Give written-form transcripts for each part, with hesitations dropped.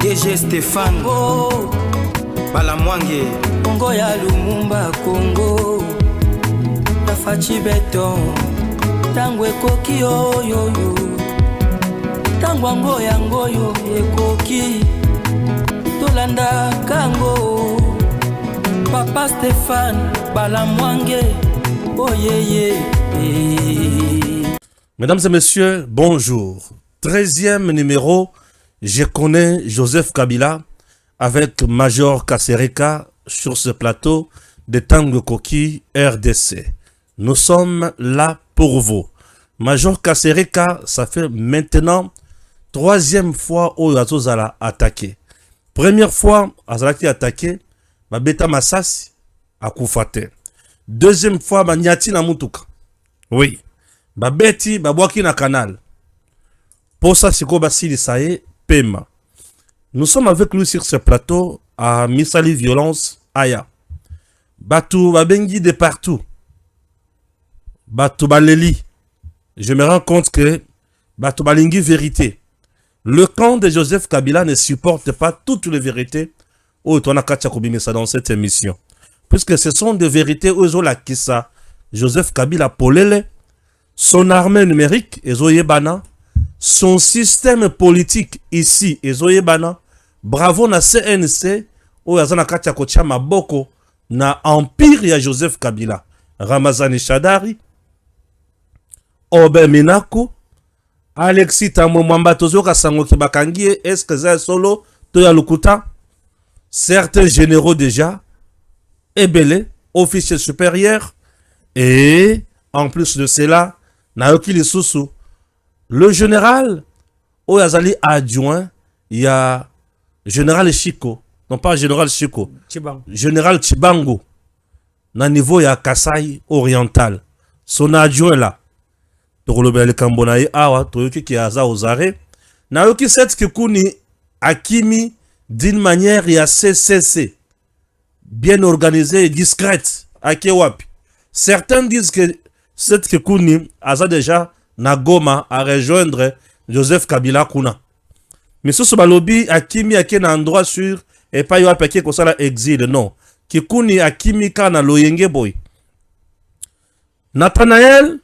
DG Stéphane Balamwange Congo ya Lumumba Congo Tafachi Beton Tangwe koki yo Tangwango yango yo ekoki Tolanda kango Papa Stéphane Balamwange oh yeah. Mesdames et messieurs, bonjour. 13e numéro, je connais Joseph Kabila avec Major Kasereka sur ce plateau de Tango Koki RDC. Nous sommes là pour vous. Major Kasereka, ça fait maintenant 3e fois où Azozala a attaqué. Première fois, Azalaki a attaqué, Babeta Massasi a Koufate. Deuxième fois, Nyati na Mutuka. Oui. Babeti, Babwaki na Canal. Pour ça, c'est quoi Basili Sae, Pema. Nous sommes avec lui sur ce plateau à Misali Violence, Aya. Batou, Babengi de partout. Batou Baleli. Je me rends compte que Batou Balingi vérité. Le camp de Joseph Kabila ne supporte pas toutes les vérités. Oh, tu as ça dans cette émission. Puisque ce sont des vérités où ils ont la kissa. Joseph Kabila Polele. Son armée numérique, Ezoyebana, son système politique ici, Ezoyebana, bravo na CNC, ou yazana katia kocha maboko, na empire ya Joseph Kabila, Ramazani Shadari, Obe Minako, Alexis Tamomamba Tozoka Sangoki Bakangie, est-ce que c'est solo, Toya Lukuta, certains généraux déjà, Ebele, officier supérieur, et en plus de cela, Naoki Lisusu, le général, Oyazali adjoint, il y a général Chiko, non pas général Chiko, général Chibango, na niveau il y a Kasai oriental, son adjoint là, Torolobele Kambonaye Awa, Toyoki qui a Ozare, Naoki Set Kikuni Akimi d'une manière il y a CCC, bien organisée et discrète, Akewapi. Certains disent que cette Kikuni a déjà Nagoma à rejoindre Joseph Kabila Kuna. Mais ce balobi Akimi Ake na endroit sûr et pas yo apeke ko sala exil non. Kikuni Akimi kana loyenge boy. Nathanaël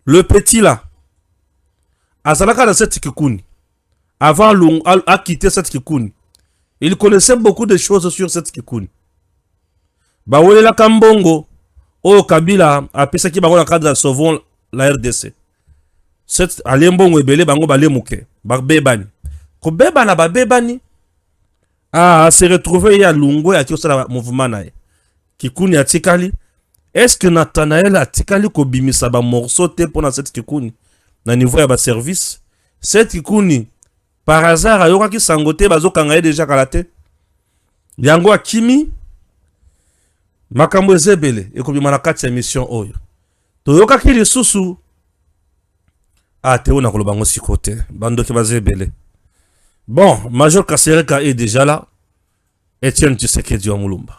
le petit là. Azalaka dans cette Kikuni. Avant a quitté cette Kikuni. Il connaissait beaucoup de choses sur cette Kikuni. Bawole la Kambongo. Oh Kabila a pesa ki bango na cadre de sauvons la RDC. Cette alembongo ebele bango balemuke ba bebani. Ko bebana ba bebani. Ah, se retrouver ya lungo ya kiosala mouvement na. Kikuni atikali. Est-ce que Nathanaël atikali ko bimisa ba morceau te pour cette Kikuni na niveau ya ba service? Cette Kikuni par hasard ayoka ki sangote bazokanga déjà kalate. Yango akimi Makambo ezebele ekobima na kati ya mission oyo. Toyoka ki lisusu teo na koloba ngo sikote bandoki bazebele. Bon, Major Kasereka est déjà là. Etienne Tshisekedi wa Mulumba.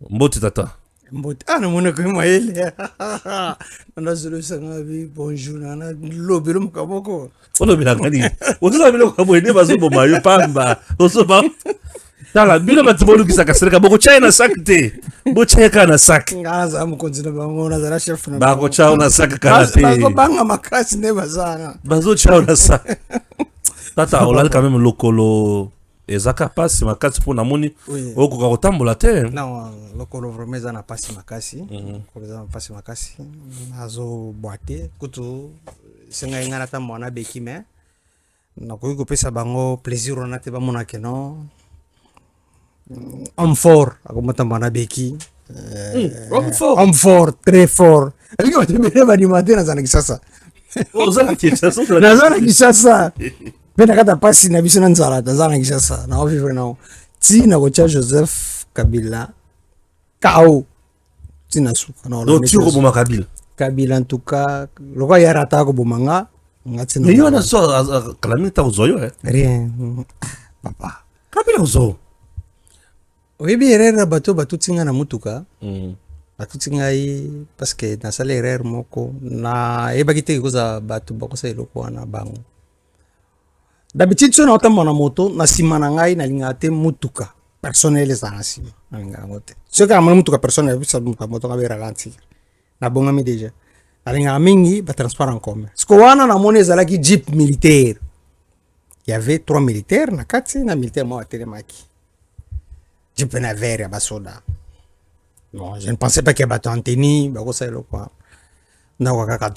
Mboti tata. Mboti na mona ko maele. Na zolo sanga bi bonjour na lobelo mukaboko. Ono bilangani. Ozo bilo ko boyede bazobo mayo pamba. Ozo ba Tala, bila matibolu kisa Kasereka boko chai na sakte. Bo chai kana sak. Ngaza amukonzina bangona za chef na. Bako chao na sak kana te. Bako banga makasi ne bazana. Bazo chao na sak. Tata olal quand même lokolo ezaka pasi makasi pour namoni oko ka kotambola te. Non, lokolo vraiment za na pasi makasi. Ko za na pasi makasi. Azo boite kutu senga ngana ta mwana beki me. Na ko pesa bango plaisir na te ba mona keno. Homme fort, comme Tamana Beki. Homme fort, très fort. Est-ce que tu me vas demander dans un Kishasa? Dans un Kishasa. Mais nakata pasi na biso na nzala dans un Kishasa. Na vivre na. Ti na kocha Joseph Kabila. Kao. Ti na suka. Donc tu roboma Kabila. Kabila en tout cas, le roi yarata ko bomanga. Mais il y a ça calamité aux yeux. Rien. Papa. Kabila aux yeux. Oui, bien, erreur bateau tinga na mutuka. Bateau tinga parce que na sala erreur moko na ebakite koza bateau bako sa eloko na bango. d'habitude so na otamba na moto na sima na ngai na linga te mutuka personnel za na sima na linga ngote so ka mutuka personnel bisa moto ka be ralentir na bongami déjà na linga mingi ba transport en commun sko wana na moni ezalaki jeep militaire. Il y avait 3 militaires na kati na militaire mo atelemaki jeep na vert ya basoda. Bon, je ne pensais pas qu'il y a bateau antenne ba ko sa elo kwa na wakaka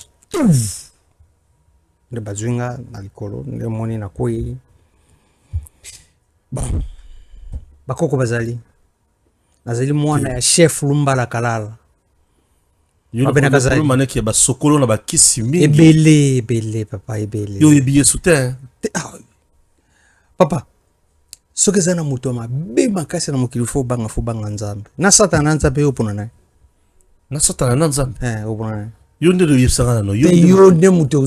de bazunga na likolo nde moni na koi bon bakoko bazali nazali mwana ya chef Lumbala Kalala Abena kazali maneki ba sokolo na ba kisi mingi ebele papa ebele yo ebiye soutien papa soki zana muto ma be makasi na mokili fo banga nzambe na satana nzambe yo pona na satana nzambe opona yo nde yebisanga no yo nde muto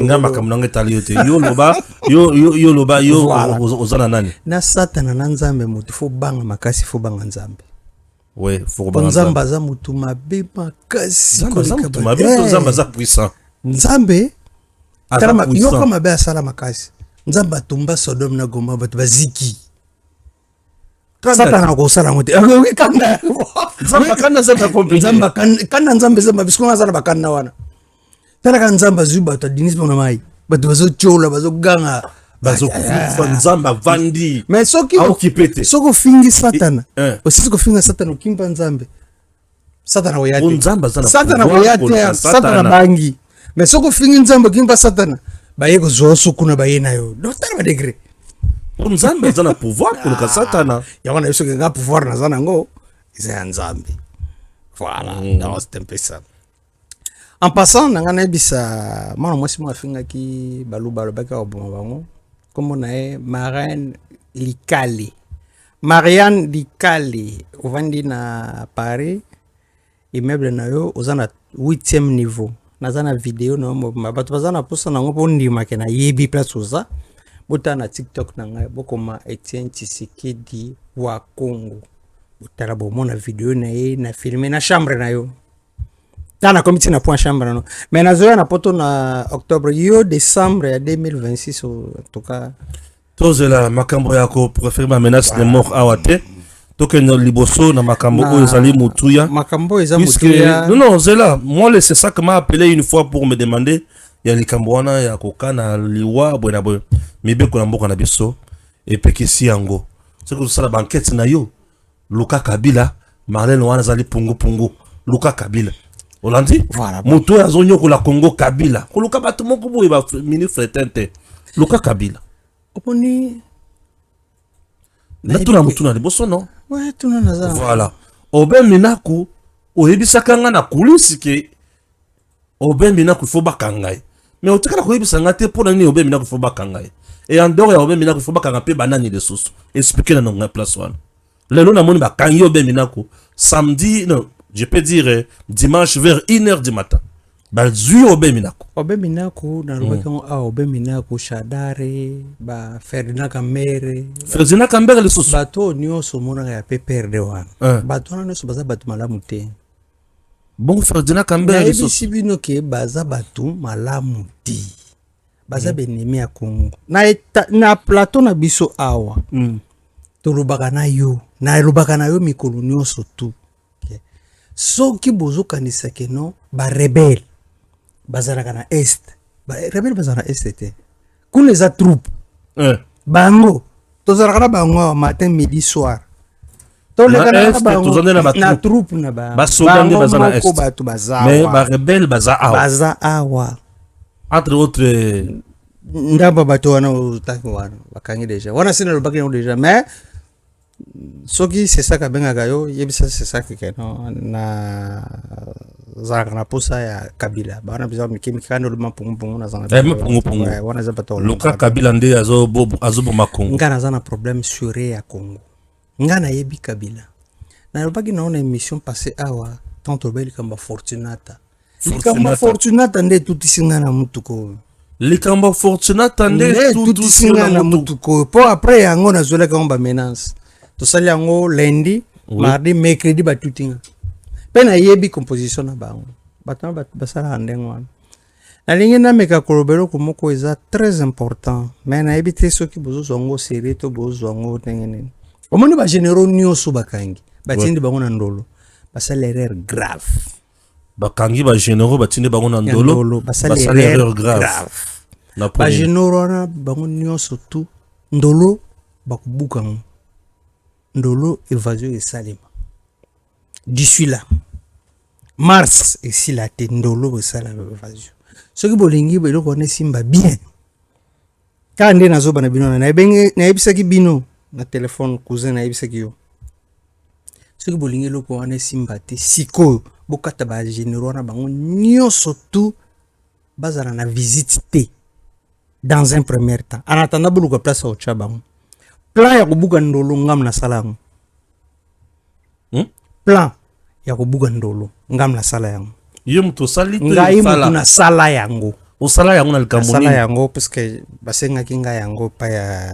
nga makambo nanga tali yo te yo loba yo ozana nani na satana na nzambe muto fo banga makasi fo banga nzambe ouais fo banga nzambe za muto ma be makasi muto ma be nzambe za puissant nzambe karama yo kama be asala makasi nzambe atumba Sodome na Gomorra bato baziki satana ko sala ngote kanda nzambe zamba bisko ngazana bakanda wana tala kan nzamba zuba to dinis bona mai bato bazo chola bazo ganga bazo nzamba vandi mais soki okipete soko fingi satana aussi ko finga satana kimpa nzambe satana oyate satana oyate satana bangi mais soko fingi nzambe kimpa satana bayeko zoso kuna bayena yo dotara ba degré nzambe zana pouvoir pour le satana ya wana yeso nga pouvoir na zana ngo isa nzambe voilà dans ce temple ça en passant na ngana bisa mwana mwasi mwa finga ki baluba baka oboma bango comme na Marianne Likali ovandi na Paris immeuble na yo ozana 8e niveau nazana video no bato bazana posa nango po ndima ke na yebi place oza bota na TikTok na ngai bokoma Etienne Tshisekedi wa Congo botala bomona video na ye na filmer na chambre na yo tana komiti na point chambre no mais nazoya na poto na octobre yo décembre ya 2026 en tout cas tozela makambo yako préféré ma menace de mort awate tokeno liboso na makambo oyo ezali mutuya makambo eza mutuya non zela moi c'est ça que m'a appelé une fois pour me demander ya likambo wana ya kokana liwa bwana boy mibeko na mboka na biso epekisi yango c'est que ça banquette na yo Luka Kabila Marlène wana zali pungu Luka Kabila Olandi voilà mutuya azonyo ko la Congo Kabila ko Luka bato moko boye ba ministre tente Luka Kabila oponi na tuna mutuna liboso non ouais tuna naza voilà obe minaku oyebisaka nga na kulisi ke obe minaku fo bakangai mais otikala koyebisa nga te pona ni obe minaku fo bakangai et en dehors ya obe minaku fo bakanga pe banani de soso expliquer na nga place wana lelo na moni bakangi obe minaku samedi non je peux dire dimanche vers 1h du matin bazui obe minaku na lobaka obe minaku Shadare ba Ferdinand Kambere le soso bato nyonso mona ya pe perde wana bato wana so baza bato malamu te bon Ferdinand Kambere le soso sibino ke baza bato malamu te baza benemi ya Congo na plateau na biso awa to lobaka na yo mikolo nyonso tu soki bozo kanisa ke no ba rebelle bazalaka na est rebelle bazala na est te kuna eza troupe bango tozalaka na bango matin midi soir toleka na troupe na basogande baza na est bato baza mais ba rebelle baza awa entre autres ndamba bato wana utaki wana bakangi deja wana sina lobaki yango deja mais soki c'est ça kabengaka yo yebisa c'est ça kekeno na zalaka na posa ya Kabila bana biza mikimikano luma pungu na zana pungu wana za bato Luka Kabila nde azoboma Congo ngana zana problème sur ya Congo ngana yebi Kabila na lobaki naona émission passée awa tanto beli kamba Fortunata nde tutisinga na mutuko likambo Fortunata nde tutisinga na mutuko po après yango na zola kamba menace to sali yango lundi mardi mercredi batutinga pena yebi composition na bango batana basala ndengo wana nalingi nameka kolobelo komoko eza très important mais nayebi te soki bozozwa yango serie to bozozwa yango ndenge nini omoni bagénéraux nyonso bakangi batindi bango na ndolo basala erreur grave bakangi bagénéraux batindi bango na ndolo basala erreur grave bagénéraux wana bango nyonso tu ndolo bakobuka ngo ndolo évasion esalema d'ici là mars esila te ndolo esala évasion soki bolingi beloko wana esimba bien kaka nde nazobana bino wana nayebisaki bino na telefone cousin nayebisaki yo soki bolingi eloko wana esimba te sikoyo bokata bagénéraux wana bango nyonso tu bazala na visite te dans un premier temps en attendant boluka place ya otya bango plan ya kobuka ndolo ngam nasala yango plan ya kobuka ndolo ngam nasala yango yo mutu osali te ngai mutu nasala yango osala yango na likambo nini nasala yango parce que basengaki ngai yango pa ya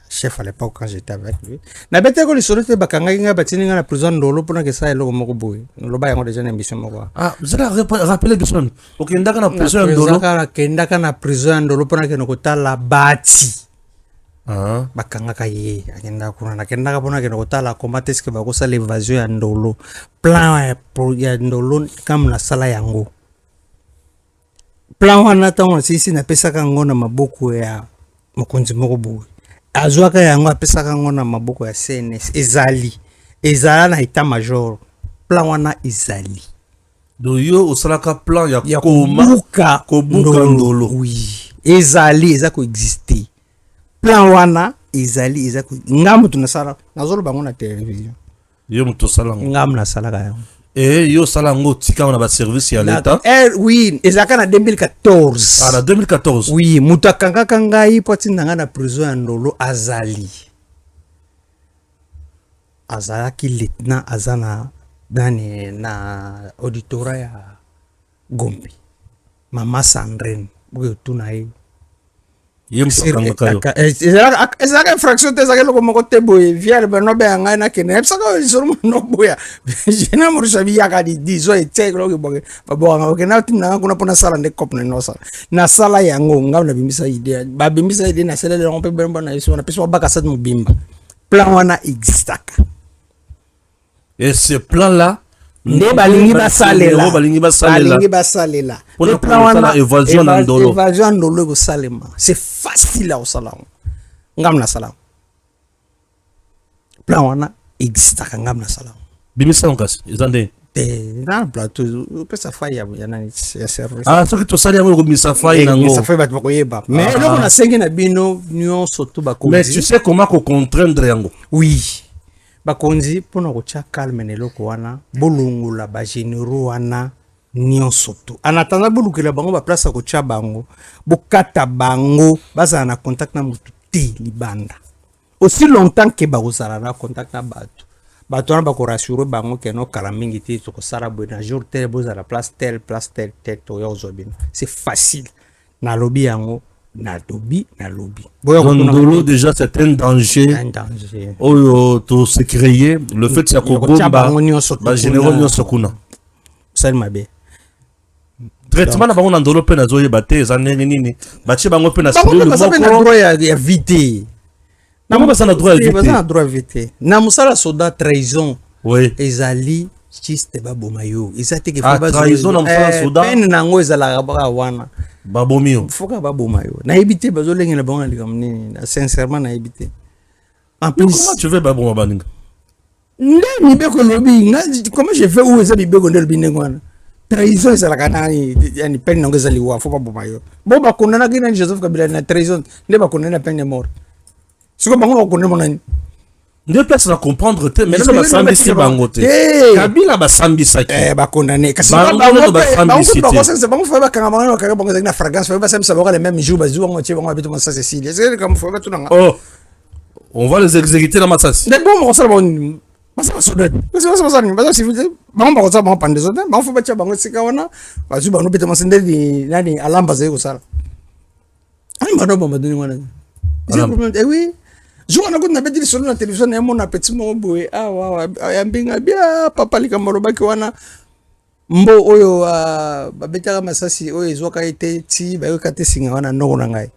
chef à l'époque quand j'étais avec lui na bete ko lisolo te bakangaki ngai batini ngai na prison ndolo mpona kesa eloko moko boye loba yango déjà na émission moko vous allez rappeler biso okendaka na prison ya ndolo kendaka na prison ya ndolo mpona kende kotala bati bakangaka ye akendaka kuna nakendaka mpona kende kotala koma te eske bakosala évasion ya ndolo plan ya ndolo kama nasala yango plan wana ntango nasisi napesaka yango na maboko ya mokonzi moko boye azwaka yango apesaka yango na maboko ya CNS ezala na état major plan wana ezali do yo osalaka plan ya kobuka ndolo oui ezali eza koexiste plan wana ezali eza ngamu tunasala nazoloba yango na télévision yo mutu osala yango ngamu nasalaka yango yo sala yango tika na ba service ya l'état oui ezalaka na 2014 na 2014 oui mutu akangaka ngai po atinda ngai na prison ya ndolo azalaki lieutenant aza na auditorat ya Gombe mama Sandrine boyo tuna ye ezalaka infraction te ezalaka eloko moko te boye viale banobe ya ngai nakende ebisaka lisolo no boya jena morisha biyaka dizo etekeloke boke babokanga okenda otinanga kuna mpona sala nde cope nanosala nasala yango ngam nabimbisa ide babimbisa ide nasalele yango mpe bembo na yesu napesi babakasati mobimba plan wana existaka et ce plan là nde balingi basalela le plan wana évasion na ndolo ekosalema c'est facile ya kosala yango ngam nasala yango plan wana existaka ngam nasala yango bimisa yango kasi eza nde na plateau opesa fai ya nani ya service soki tosali yango ekomisa fai nango fai bato bakoyeba mais eloko nasengi na bino nyonso tu bakonzi mais tu sais comment kocontraindre yango oui bakonzi mpona kotya calme na eloko wana bolongola bagénéraux wana nyonso tu en attendant bolukela bango baplace ya kotya bango bokata bango bazala na contact na motu te libanda aussi longtemps ke bakozala na contact na bato wana bakorassure bango ke nokala mingi te tokosala boye na jour tel bozala place tel toya kozwa bino c'est facile nalobi yango nalobi ndolo déjà c'est un danger oyo to se créer le fait ya kobomba bagénéraux nyonso kuna osali mabe traitement na bango na ndolo mpe nazoyeba te eza ndenge nini batie bango mpe na droit ya vite baza na droit ya vite na mosala soda trahison ezali chiste baboma yo eza te trahison na mosala soda pene nango ezalaka baka wana babomi yo foka baboma yo nayebi te bazolengela bango na likambo nini sincèrement nayebi te en plus comment tu veux baboma baninga nde mibeko lobi comment je fais où eza mibeko nde lobi ndenge wana trahison ezalaka nani yani pene nango ezali wa fo baboma yo bo bakondanaki nani Joseph Kabila na trahison nde bakondani na peine de mort siko bango bakondani monani nde place na comprendre te mais basambisi bango te Kabila basambisaki bakondane kasi bango fa bakanga bango bakanga bango na fragrance fa basambisa bango le même jour bazu bango tie bango habite Massa Cécile c'est comme faut tout nanga on va les exécuter dans Massassi de bon on sala bon Massa sodet c'est pas ça ni si vous bango bakotsa bango pande sodet bango fa batia bango sika wana bazu bango bete Massa ndeli nani alamba zeko sala ani bano bomba doni wana oui je vois qu'on a dit sur la télévision, il y a mon petit mot, ah, ouais, bien, papa, les camarades qui wana. mbo oyo babetaka masasi oyo ezwaka ete ti bayoka te singa wana noko na ngai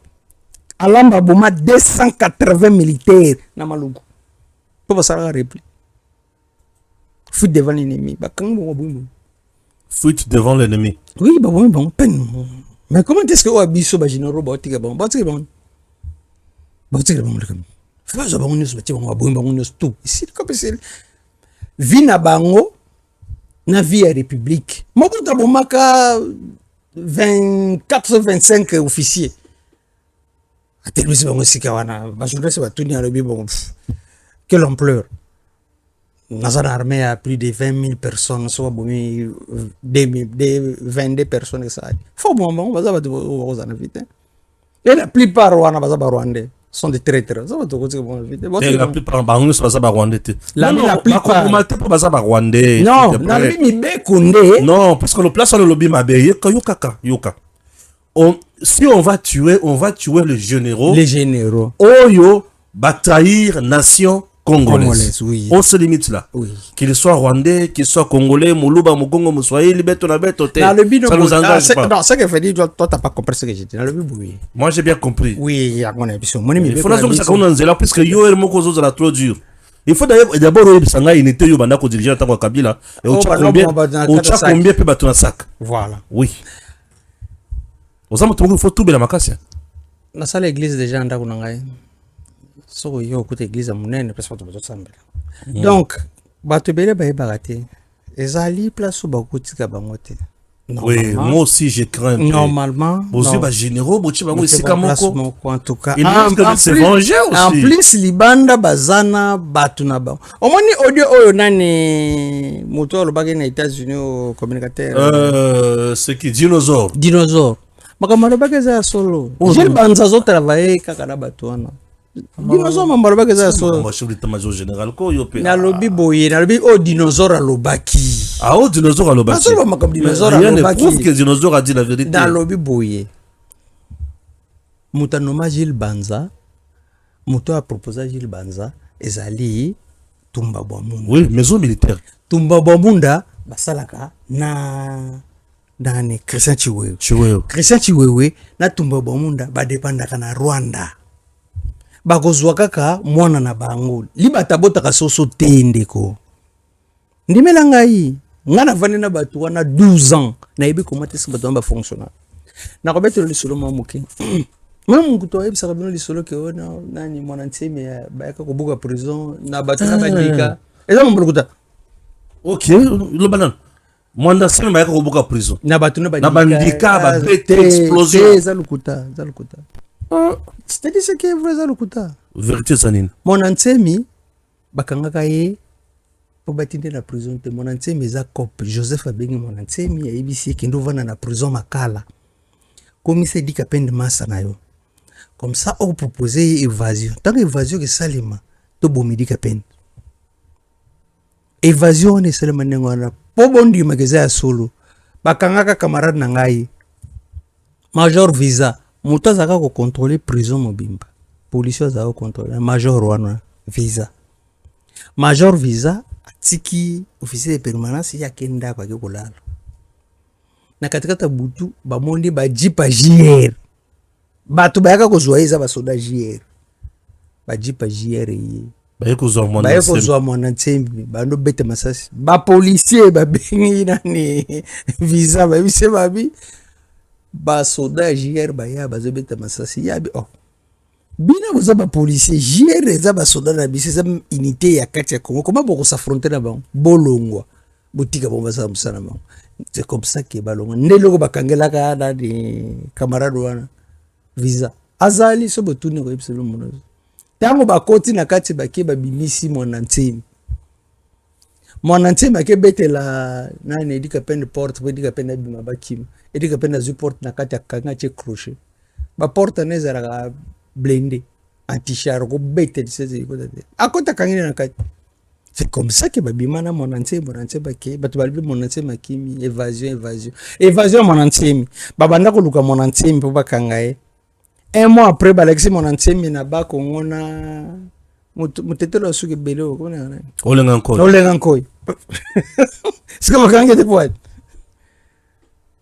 alamba boma 280 militaires na maluku po basalaka repli fuite devant l'ennemi bakangi bongo bongo Fuite devant l'ennemi. oui babomi bango peine mais comment est-ce que oyo biso bagénéraux baotika bango baotika bango lekam faza bango nyonso batie bango babomi bango nyonso tout esili kopeseli vi na bango na vie ya république moko tabomaka 24-25 officiers atelemisi bango esika wana bajournaliste batuni alobi bongo quelle ampleur naza na armée ya plus de 20 000 personnes so babomi 22 personnes esali fo boma bango baza bato bakozana vite et la plupart wana baza barwandais sont des traîtres ça va tout côté bon vite La plupart bango so baza ba Rwandais te. La plupart baza ba Rwandais. non na mi be kunde Non, parce que le place sur le lobby m'a yoka. Si on va tuer les généraux. les généraux Oyo va trahir nation congolaise. oui. On se limite là. Oui. Qu'il soit rwandais, qu'il soit congolais, Moulouba, Mugongo, Moussoaïli, Beto na Beto. Ça nous engage pas. Non, ça que fait dire toi t'as pas compris ce que j'ai dit. Dans le but oui. Moi j'ai bien compris. Oui, à mon avis, Il faut que ça qu'on là puisque yo el moko zo la trop dur. Il faut d'abord il sanga inité yo banda ko diriger tant Kabila et au combien peut battre un sac. Voilà. Oui. Aux amis il faut tout bien la makasi. Na salle église déjà ndako na ngai. So yo côté église monene parce que bato sambela. Donc bato bele ba ebaraté. Ezali place où bakotika bango te. Oui, moi aussi je crains. Normalement, aux yeux généraux, bochi bango isika moko. En tout cas, il risque de se venger aussi. En plus libanda bazana batuna ba. Omoni audio oyo nani moto lobaki na États-Unis au communicateur. Ce qui dinosaure. Makamalo baki za solo. Gilles Banza zo travailler kaka na batwana. Dinosaure mamalo baki za solo. Moi chef d'état-major général ko yo pe. Na lobi boye, na lobi o dinosaure lobaki. Ah, oh, dinosaure à l'obaki. Rien ne prouve que dinosaure a dit la vérité. Dans l'obi boye. Moutanoma Gilles Banza. Mouto a proposé Gilles Banza. Ezali Tumba Bwamunda. Oui, maison militaire. Tumba Bwamunda. Basalaka na Christian Chiwewe. Christian Chiwewe na Tumba Bwamunda badepandaka na Rwanda. Bakozwa kaka mwana na bango. Libata botaka soso tendeko. Ndimela ngai ngana vandi na batu wana 12 ans na yebi comment est-ce que batu ba fonctionner na ko beto le solo mamuke même kuto yebi sa bino le solo ke ona nani mwana nteme ba ka ko buka prison na batu na bandika eza mo kuta OK lo banan mwana nteme ba ka ko buka prison na batu na bandika ba bete explosion eza lukuta c'est ce que vrai eza lukuta vérité sanine mwana nteme bakanga ye po batinde na prison te mon nteme eza cop Joseph abengi mon nteme ya ibisi kendo vana na prison makala commissaire dit kapende massa na yo comme ça on proposer évasion tant que évasion que salima to bomidi kapende évasion ne salima ngwana po bondi mageza ya solo bakangaka camarade na ngai major visa muta zaka ko contrôler prison mobimba police za ko contrôler major wana visa tiki officier de permanence ya kenda kwa kolala na katikata butu bamondi ba jipa JR batu bayaka kozwa eza ba soda JR ba jipa JR yi bayako mwana ntsembi bando bete masasi ba policier ba bengi nani visa ba bise babi ba soda JR ba ya ba zo bete masasi ya bi bina boza ba policier JR eza ba soda na bisi za unité ya kati ya Congo comment boko s'affronter na bango bolongwa botika bomba sa musana bango c'est comme ça que balongwa ndelo bakangela ka na di camarade wana visa azali so botuni ko ipselo mono tango bakoti na kati bake babimisi mwana ntemi ake betela nani edika pende porte edika pende bima bakima edika pende zu porte na kati akanga che crochet ba porte nezara blindé anti-char ko bête de ces écoles akota kangina na kati c'est comme ça que babima na mon ntemi bake batu balbi mon ntemi makimi évasion mon ntemi babanda ko luka mon ntemi po bakangaye un mois après balexi mon ntemi na ba kongo na mutetelo suke belo ko na olenga nkoi c'est comme quand il était poète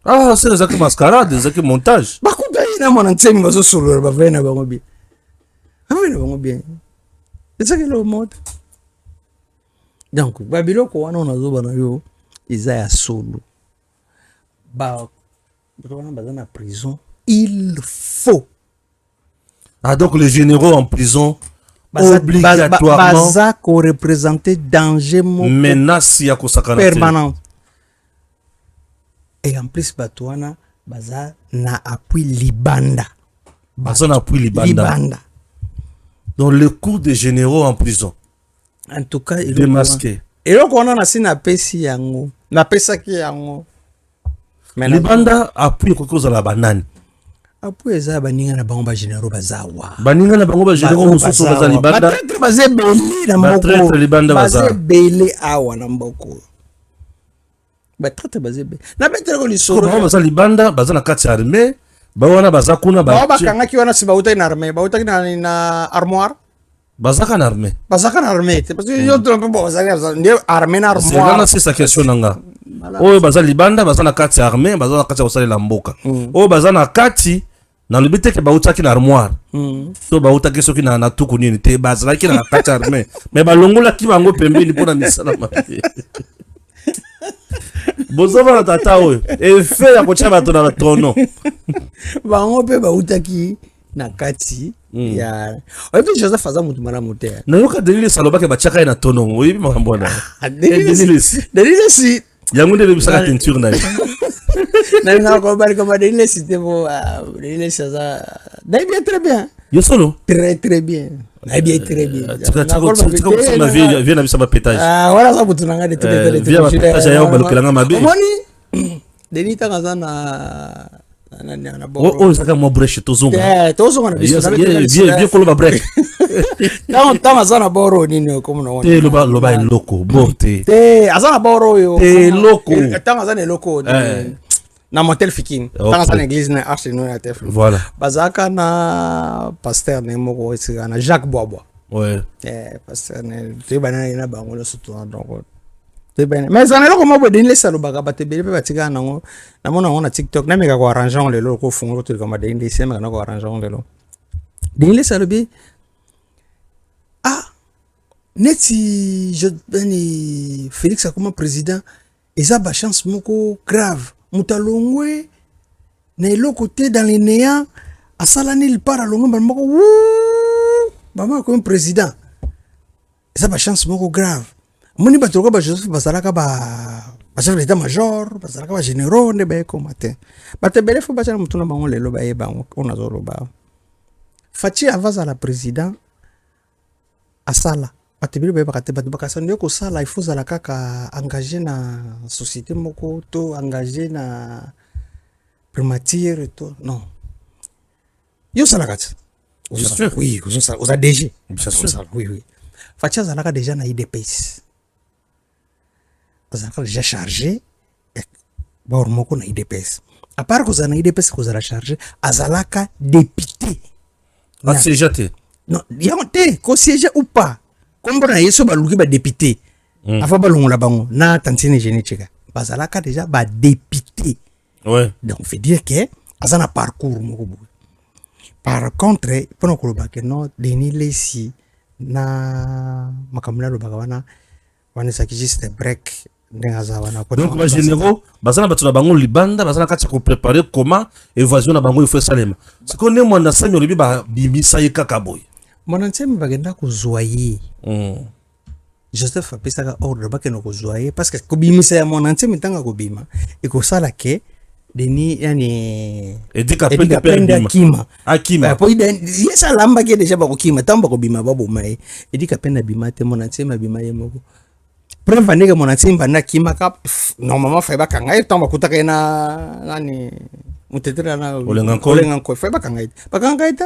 Ah, c'est des mascarades, des montages. bakuta ina mwana ntemi bazosolola bavai na bango bien bavai na bango bien ezaki eloko moko te donc babiloko wana onazoba na yo eza ya solo bato wana baza na prison il faut Donc les généraux en prison, obligatoirement, baza korepresente danger moko menace ya kosakana permanente et en plus bato wana baza na appui libanda baza na appui libanda. Donc le coup des généraux en prison, en tout cas démasqué. eloko wana nasi napesi yango napesaki yango libanda appui kokoza la banane appui eza baninga na bango bagénéraux baza wa baninga na bango bagénéraux mosusu baza libanda batraître baza ebele na mboko baza ebele awa na mboko batraître baza ebele na beteleko lisolo bango baza libanda baza na kati ya armée bawana baza kuna bakangaki wana si bautaki na armée bautaki na armoire bazaka na armée bazaka na armée te parce que yo trompe bo bazaka nde armée na c'est armoire là c'est sa question nanga oyo baza libanda baza na kati ya armée baza na kati ya kosalela mboka oyo baza na kati na lobi teke bautaki na armoire to bautaki soki na tuku nini te bazalaki na kati ya armée mais balongolaki bango pembeni mpona misala mabe bozova na tata oyo efe ya kotia bato na batono bango mpe bautaki na kati ya oyebi Joseph aza mutu malamu te nayoka Denilesi alobaki batiaka ye na tono oyebi makambo wana Denilesi yango nde lebisaka teinture na ye nalinga kobali koma Denilesi te bo Denilesi aza nayebi ye très bien yo solo très bien nayebi ye très bien tika vie na biso bapétage wana aza mutu nanga de vie bapétage ya balukelanga mabe omoni Denis tanga aza na oyo ezaka mwa breche tozonga tozonga na biso vie koloba brek ntango aza na boro nini okomona te loba eloko bo te aza na boro oyo eloko ntango aza na eloko na motel fikini ntango aza na église na arche no ya tefle voilà bazalaka na pasteur ne moko esika na Jacques Boisbois pasteur ne toyebana na bango nyonso tona donc mais ezana eloko moko Denilesi alobaka bato ebele mpe batikaka nango namona yango na TikTok nameka koarrange yango lelo kofunga kotolikama Denilesi ameka na koarrange yango lelo Denilesi alobi neti Félix akoma président eza bachance moko grave moto alongwe na eloko te dans le néant asalani lipara alongwe bana moko bama akomi président eza bachance moko grave moni bato lokola Joseph bazalaka chef d'état major bazalaka généraux nde bayekoma te bato ebele fo batia na motu na bango lelo bayeba yango oyo nazoloba Faci avazala président asala bato ebele bayebaka te bato bakasa nde kosala il faut ozala kaka engagé na société moko to engagé na primature to non yo osalaka te oui oza DG oui Faci azalaka déjà na IDPS azalaka déjà chargé baor moko na IDPS à part kozala na IDPS kozala chargé azalaka député asiéja te non yango te kosiége ou pas kombo na ye so baluki badéputé afa balongola bango na tantine génétique bazalaka déjà badéputé donc fait dire que aza na parcours moko boye par contre mpona kolobake no Denilesi na makambo nalobaka wana ezalaki juste break ndenge aza wana donc bagénéraux baza na bato na bango libanda baza na kati ya koprépare koma évasion na bango ifo esalema sikoyo nde mwana sami olobi babimisa ye kaka boye mwana nsemi bakenda kozwa ye Joseph apesaka ordre bakenda kozwa ye parce que kobimisa ya mwana nsemi ntango akobima ekosala ke Denis yani edikapende akima po yesa alambaki deja bakokima ntango bakobima baboma ye edikapende abima te mwana nsemi abima ye moko preuve ndenge mwana nsemi banda akimaka normalement fai bakanga ye ntango bakutaka ye na nani motetere na olenga nko fai bakanga ye te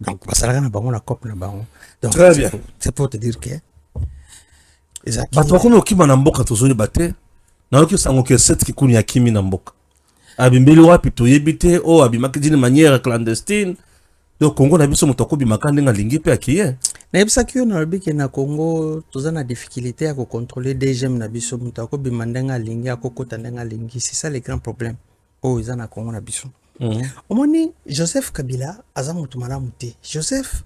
donc basalaka na bango na cope na bango donc très bien c'est pour te dire que bato bakomi okima na mboka tozoyeba te nayoki sango ke set kikuni akimi na mboka abimbeli wapi toyebi te oyo abimaki d'une manière clandestine donc Congo na biso moto akobimaka ndenge alingi mpe akiye nayebisaki yo nalobi ke na Congo toza na difficulté ya kocontrôler DGM na biso moto akobima ndenge alingi akokota ndenge alingi c'est ça le grand problème oyo eza na Congo na biso omoni Joseph Kabila aza moto malamu te. Joseph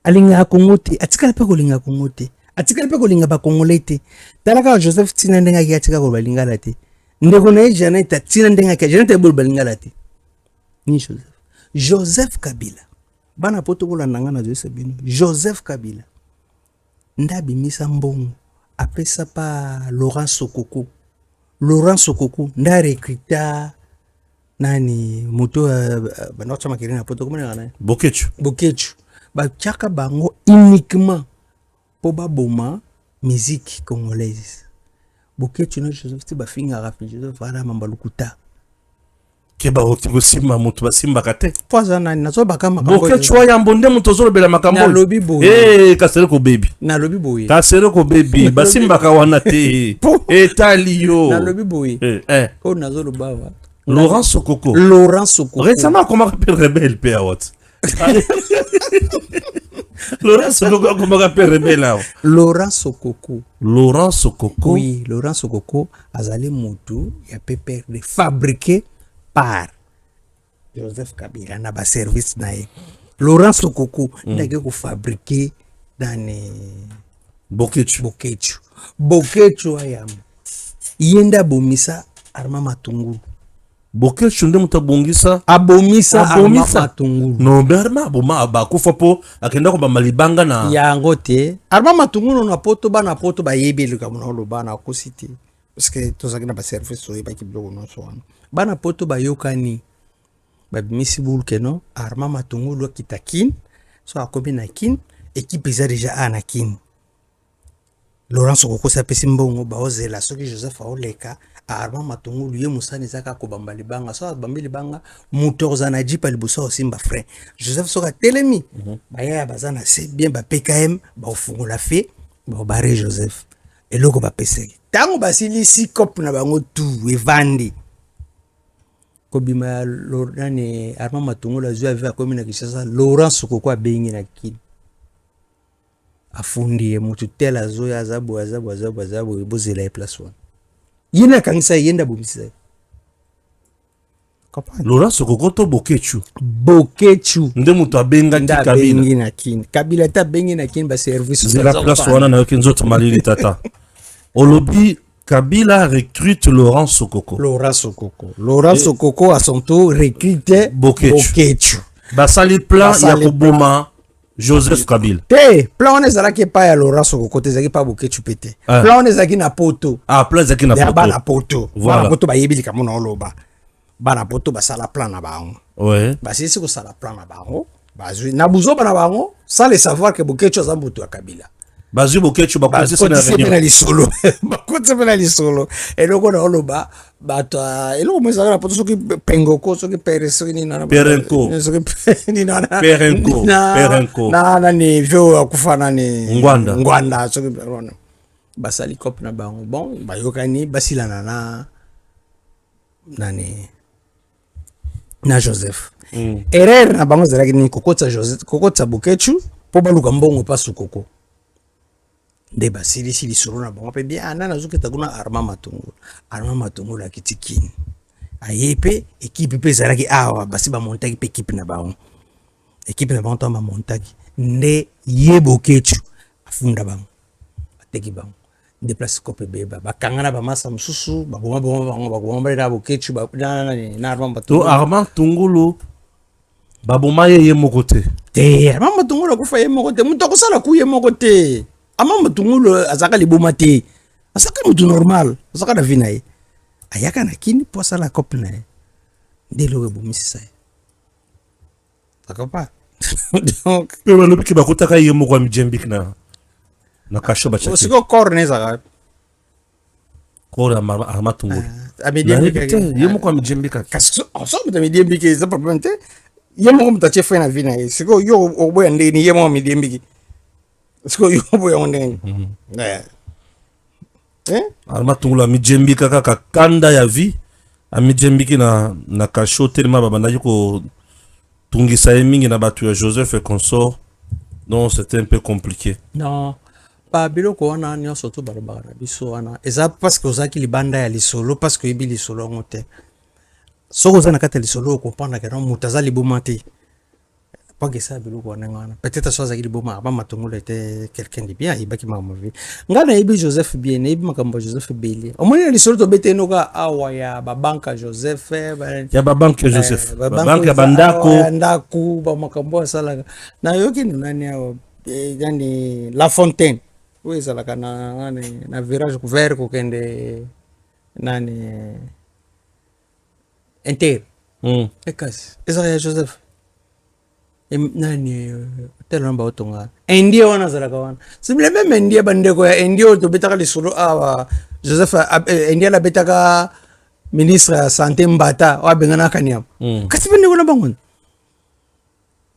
alingaka Congo te, atikala mpe kolinga Congo te, atikala mpe kolinga bakongole te. Tala kaka Joseph tina ndenge aki atika kolo balingala te, ndeko na ye Jeannette tina ndenge aki Jeannette ebolo balingala te. Ni Joseph Kabila bana poto kolanda nga na Joseph bino. Joseph Kabila ndabimisa mbongo apesa pa Laurent Sokoko. Laurent Sokoko nda recruta nani moto banotsa makiri na poto komana na Bokechu batiaka bango uniquement po baboma musique congolaise. Bokechu na Joseph ti bafinga rafi Joseph ala mambalukuta keba otibosimba mutu basimba kate poza nani nazo bakama kambo Bokechu wa yambonde mutu zolo bela makambo na lobi boye Kasereko baby na lobi boye Kasereko baby basimba ka wana te etaliyo na lobi boye ko nazo lobawa Laurent Sokoko récemment comment rappelle rebelle pe awat Laurent Sokoko comment rappelle rebelle awat Laurent Sokoko oui Laurent Sokoko azali mutu ya pepe de fabriqué par Joseph Kabila na ba service na ye. Laurent Sokoko ndake ko fabriquer dans Bokechu ayam yenda bomisa Armand Matungulu. Bokechu nde mutabongisa abomisa Armand Matungulu. No berma boma abakufa po akenda ko bamalibanga na yango te. Armand Matungulu na poto ba yebeli ka mona lo bana akositi parce que tozaki na ba service so yeba ki blogo no so wana bana poto ba yokani ba misi bulke no Armand Matungulu kitakin so akobi na kin équipe eza déjà ana kin. Laurent Sokoko sa pesi mbongo ba ozela soki Joseph aoleka Armand Matungulu ye musani zaka ko bambali banga so bambili banga moteur zana jipa libuso simba frère Joseph soka telemi ba ya bazana c'est bien ba PKM ba ofungola fe ba bare Joseph eloko ba peseki tango basili si cop na bango tout evandi kobima Laurent Armand Matungulu azui ave akomi na Kinshasa. Laurent Sokoko abengi na kin afundi mutu tela zoya azabu ebozela place wana yina kangisa yenda bomisa Laurent Sokoko to Bokechu nde mutu abenga Kabila na kin Kabila ta bengi na kin ba service zela place wana na yokenzo to malili tata olobi Kabila recrute Laurent Sokoko à son tour recrute Bokechu basali plan ya koboma Joseph Kabila te plan on ezalaki pa ya Laurent Sokoko te ezalaki pa Bokechu pete plan on ezalaki na poto plan ezalaki na poto bana poto voilà poto ba yebili ka mona oloba bana poto basala plan na bango basisi ko sala plan na bango bazui na buzo bana bango sans le savoir que Bokechu azambutu ya Kabila bazui Bokechu bakote na lisolo bakote na lisolo eloko na oloba bato eloko mweza na poto soki pengoko soki pereso ni na perenko na ni vyo akufana ni ngwanda soki basali cop na bango bon bayokani basilana na nani na Joseph erreur na bango zalaki ni kokotsa Joseph kokotsa Bokechu po baluka mbongo pa Sokoko nde basilisi lisolo na bango pe bien ana nazoketa kuna Armand Matungulu akitikini ayepe equipe pe ezalaki awa basi bamontaki pe equipe na bango to bamontaki nde ye Bokechu afunda bango ateki bango nde place kope beba bakangana bamasa mususu baboma na Bokechu na Armand Matungulu baboma ye moko te Armand Matungulu akufa ye moko te mutu akosala ku ye moko te Armand Matungulu azaka liboma te azaka mutu normal azaka na vina ye ayaka na kini po asala kope na ye nde lo ebomisa ye takopa donc balobi ke bakotaka ye moko ya mijembik na kasho bachaki osiko corps nezaka corps Armand Matungulu ye moko ya mijembik kasi ensemble de mijembik c'est problème te ye moko mutu atie fe na vina ye siko yo oboya ndeni ye moko mijembik siko yo oboya ndeni Armand Matungulu amijembika kaka kanda ya vie amijembiki na kasho telema babandaki ko tungisa ye mingi na bato ya Joseph et consort donc c'était un peu compliqué non ba biloko wana nyonso to balobaka na biso wana eza parce que ozalaki libanda ya lisolo parce que yebi lisolo yango te soko za na kati lisolo comprendre que non mutaza liboma te pas que ça biloko wana ngana peut-être soit zakili boma ba matungolo était quelqu'un de bien ibaki mamovi ngana ibi Joseph bien ibi makambo Joseph Beli omoni lisolo to beteno ka awa ya babanka Joseph ya babanka Joseph babanka bandako ndako ba makambo sala na yoki nani ya yani La Fontaine oui sala kana nani na virage couvert ko kende nani enter ekasi eza ya Joseph nani telo namba otonga endia wana zalaka wana simile meme endia bandeko ya endia to betaka lisolo awa Joseph endia la betaka ministre ya santé Mbata wa bengana kanyam kasi bende kona bangon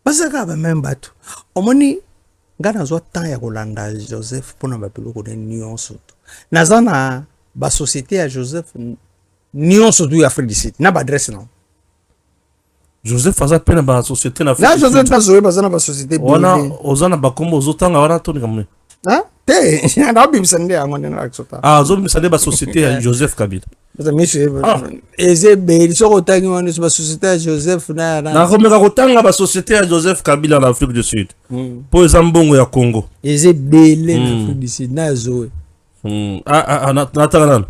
basaka ba membatu omoni ngana zo temps ya kolanda Joseph pona ba biloko de nyonso nazana ba société ya Joseph nyonso du Afrique du Sud na ba adresse non Joseph aza pena ba société na na Joseph tazoe bazana ba société wana ozana bakombo ozotanga wana toni kamwe te na bimsande yango ndena aksota zo bimsande ba société ya Joseph Kabila baza monsieur eze be soko tangi wana ba société ya Joseph na komeka kotanga ba société ya Joseph Kabila na Afrique du Sud po eza mbongo ya Congo eze bele na Afrique du Sud na zoe natanga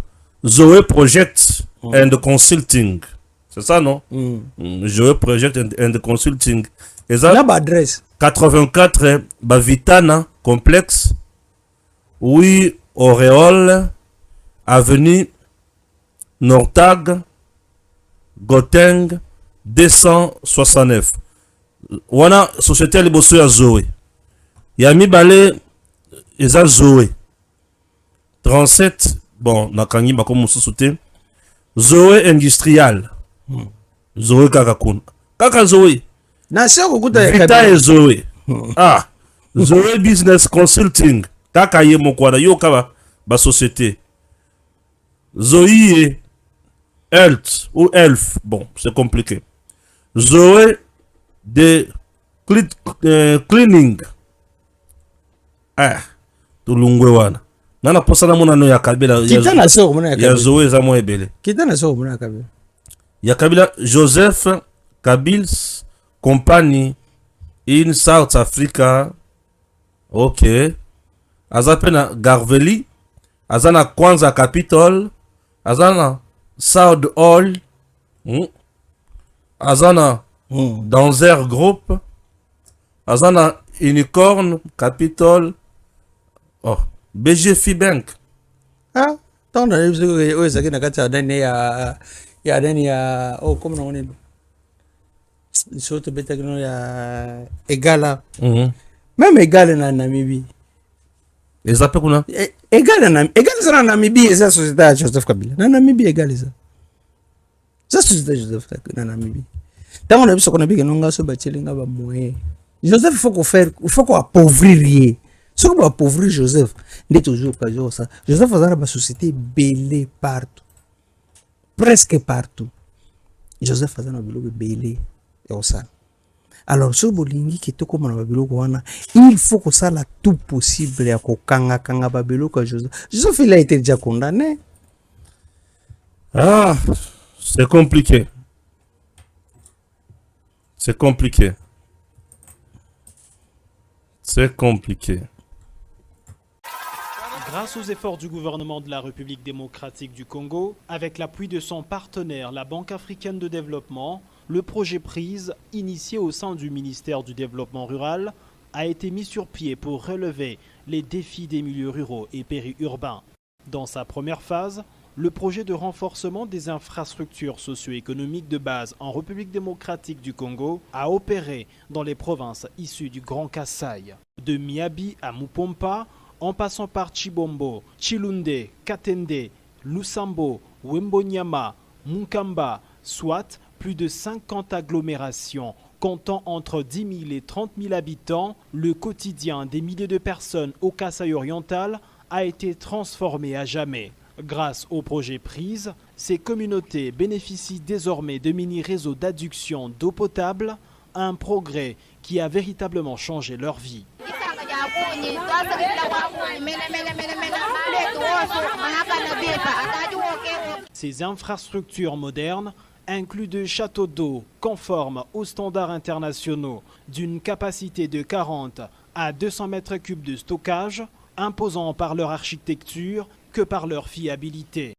Zoe Project and Consulting. C'est ça, non? Zoe Project and Consulting. Et ça, là, adresse 84 Bavitana Complexe. Oui, Auréole, Avenue Nortag, Goteng, 269. Wana société liboso ya Zoe. Yami Balé, eza Zoe. 37, bon, nakangi bako mususu te. Zoe Industrial. Zoe Kakakun. Kaka Zoe. Na seko kuta ya Vita e Zoe. Zoe Business Consulting. Kaka ye mokwana yo kaba ba société. Zoe Health ou Elf. Bon, c'est compliqué. Zoe de Cleaning. Tulungwe wana. Nana posa na muna no ya Kabila. Kita na seko muna ya Kabila. Ya Zoe za mo ebele. Kita na seko muna ya Kabila. Ya Kabila Joseph Kabil's Company in South Africa. Ok. Azapena Garveli. Azana Kwanza Capital. Azana South Hall. Azana Danzer Group. Azana Unicorn Capital. Oh, BGF Bank. Tant na hizo zake na kati ya ndani ya ndani ya kama naona hilo. Sote beta kino ya Egala. Même Egala na Namibia. Ezape kuna? Egala sana Namibia eza société ya Joseph Kabila. Na Namibia Egala eza. Za société ya Joseph na Namibia. Tango na biso kona bige nonga so bachelinga ba moye. Joseph il faut qu'on appauvrir. Ce qu'on va appauvrir Joseph, n'est toujours pas ça. Joseph a une société belée partout. Presque partout. Joseph a une société belée. Alors, ce bolingi qui est comme il faut que ça la tout possible à kokanga kanga babelo que Joseph. Joseph il a été déjà condamné. C'est compliqué. C'est compliqué. C'est compliqué. Grâce aux efforts du gouvernement de la République démocratique du Congo, avec l'appui de son partenaire, la Banque africaine de développement, le projet PRISE, initié au sein du ministère du Développement rural, a été mis sur pied pour relever les défis des milieux ruraux et périurbains. Dans sa première phase, le projet de renforcement des infrastructures socio-économiques de base en République démocratique du Congo a opéré dans les provinces issues du Grand Kasaï. De Miabi à Mupompa, en passant par Chibombo, Chilunde, Katende, Lusambo, Wembonyama, Munkamba, soit plus de 50 agglomérations comptant entre 10 000 et 30 000 habitants, le quotidien des milliers de personnes au Kasaï oriental a été transformé à jamais. Grâce au projet PRISE, ces communautés bénéficient désormais de mini-réseaux d'adduction d'eau potable, un progrès qui a véritablement changé leur vie. Ces infrastructures modernes inclut de châteaux d'eau conformes aux standards internationaux d'une capacité de 40 à 200 mètres cubes de stockage, imposant par leur architecture que par leur fiabilité.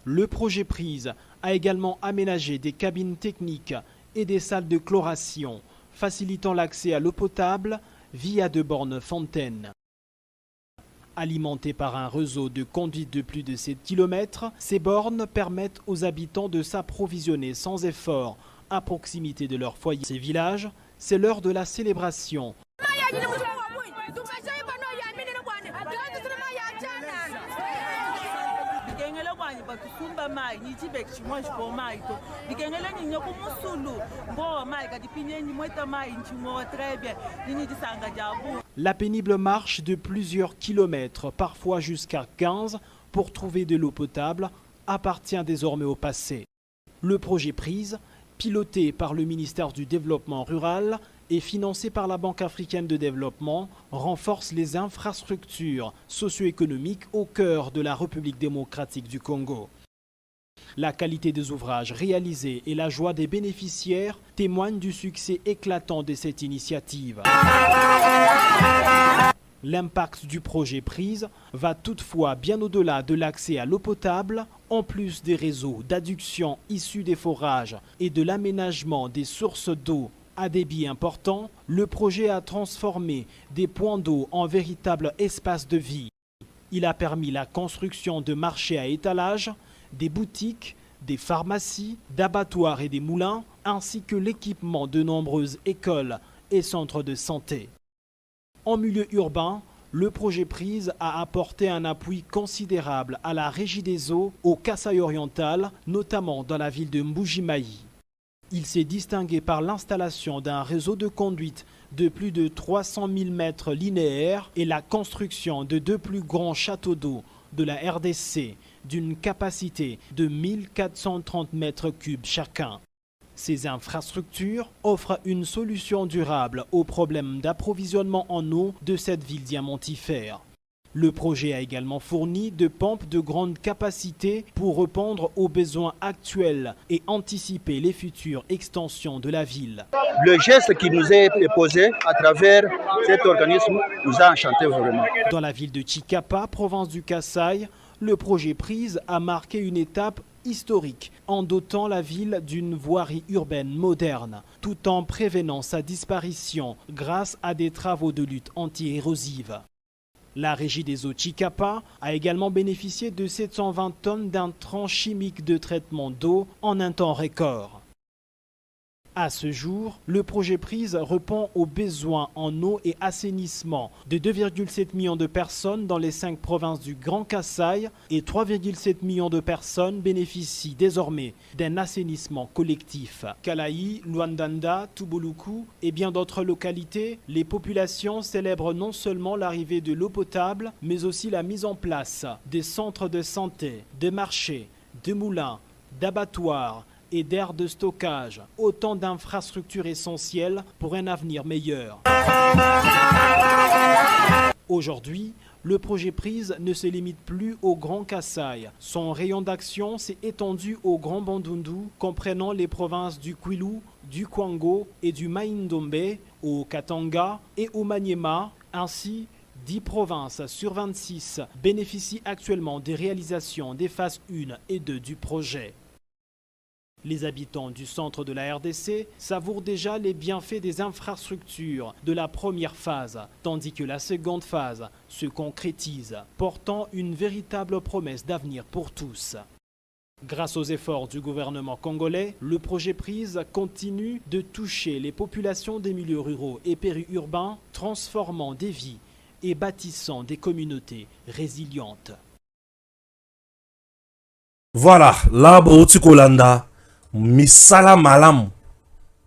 Le projet Prise a également aménagé des cabines techniques et des salles de chloration, facilitant l'accès à l'eau potable via de bornes fontaines. Alimentées par un réseau de conduite de plus de 7 km, ces bornes permettent aux habitants de s'approvisionner sans effort à proximité de leur foyer. Ces villages, c'est l'heure de la célébration. La pénible marche de plusieurs kilomètres, parfois jusqu'à 15, pour trouver de l'eau potable, appartient désormais au passé. Le projet Prise, piloté par le ministère du Développement rural et financé par la Banque africaine de développement, renforce les infrastructures socio-économiques au cœur de la République démocratique du Congo. La qualité des ouvrages réalisés et la joie des bénéficiaires témoignent du succès éclatant de cette initiative. L'impact du projet Prise va toutefois bien au-delà de l'accès à l'eau potable, en plus des réseaux d'adduction issus des forages et de l'aménagement des sources d'eau à débit important. Le projet a transformé des points d'eau en véritables espaces de vie. Il a permis la construction de marchés à étalage, des boutiques, des pharmacies, d'abattoirs et des moulins, ainsi que l'équipement de nombreuses écoles et centres de santé. En milieu urbain, le projet Prise a apporté un appui considérable à la Régie des eaux au Kasaï oriental, notamment dans la ville de Mbuji-Mayi. Il s'est distingué par l'installation d'un réseau de conduite de plus de 300 000 mètres linéaires et la construction de 2 plus grands châteaux d'eau de la RDC d'une capacité de 1430 mètres cubes chacun. Ces infrastructures offrent une solution durable aux problèmes d'approvisionnement en eau de cette ville diamantifère. Le projet a également fourni de pompes de grande capacité pour répondre aux besoins actuels et anticiper les futures extensions de la ville. Le geste qui nous est posé à travers cet organisme nous a enchantés vraiment. Dans la ville de Chikapa, province du Kasaï, le projet Prise a marqué une étape historique en dotant la ville d'une voirie urbaine moderne, tout en prévenant sa disparition grâce à des travaux de lutte anti-érosive. La Régie des eaux Chikapa a également bénéficié de 720 tonnes d'intrants chimiques de traitement d'eau en un temps record. À ce jour, le projet Prise répond aux besoins en eau et assainissement de 2,7 millions de personnes dans les 5 provinces du Grand Kasaï et 3,7 millions de personnes bénéficient désormais d'un assainissement collectif. Kalaï, Luandanda, Tubuluku et bien d'autres localités, les populations célèbrent non seulement l'arrivée de l'eau potable, mais aussi la mise en place des centres de santé, de marchés, de moulins, d'abattoirs et d'aires de stockage, autant d'infrastructures essentielles pour un avenir meilleur. Aujourd'hui, le projet Prise ne se limite plus au Grand Kasaï. Son rayon d'action s'est étendu au Grand Bandundu, comprenant les provinces du Kwilu, du Kwango et du Maïndombe, au Katanga et au Maniema. Ainsi, 10 provinces sur 26 bénéficient actuellement des réalisations des phases 1 et 2 du projet. Les habitants du centre de la RDC savourent déjà les bienfaits des infrastructures de la première phase, tandis que la seconde phase se concrétise, portant une véritable promesse d'avenir pour tous. Grâce aux efforts du gouvernement congolais, le projet Prise continue de toucher les populations des milieux ruraux et périurbains, transformant des vies et bâtissant des communautés résilientes. Voilà, là, Kolanda. Misala malam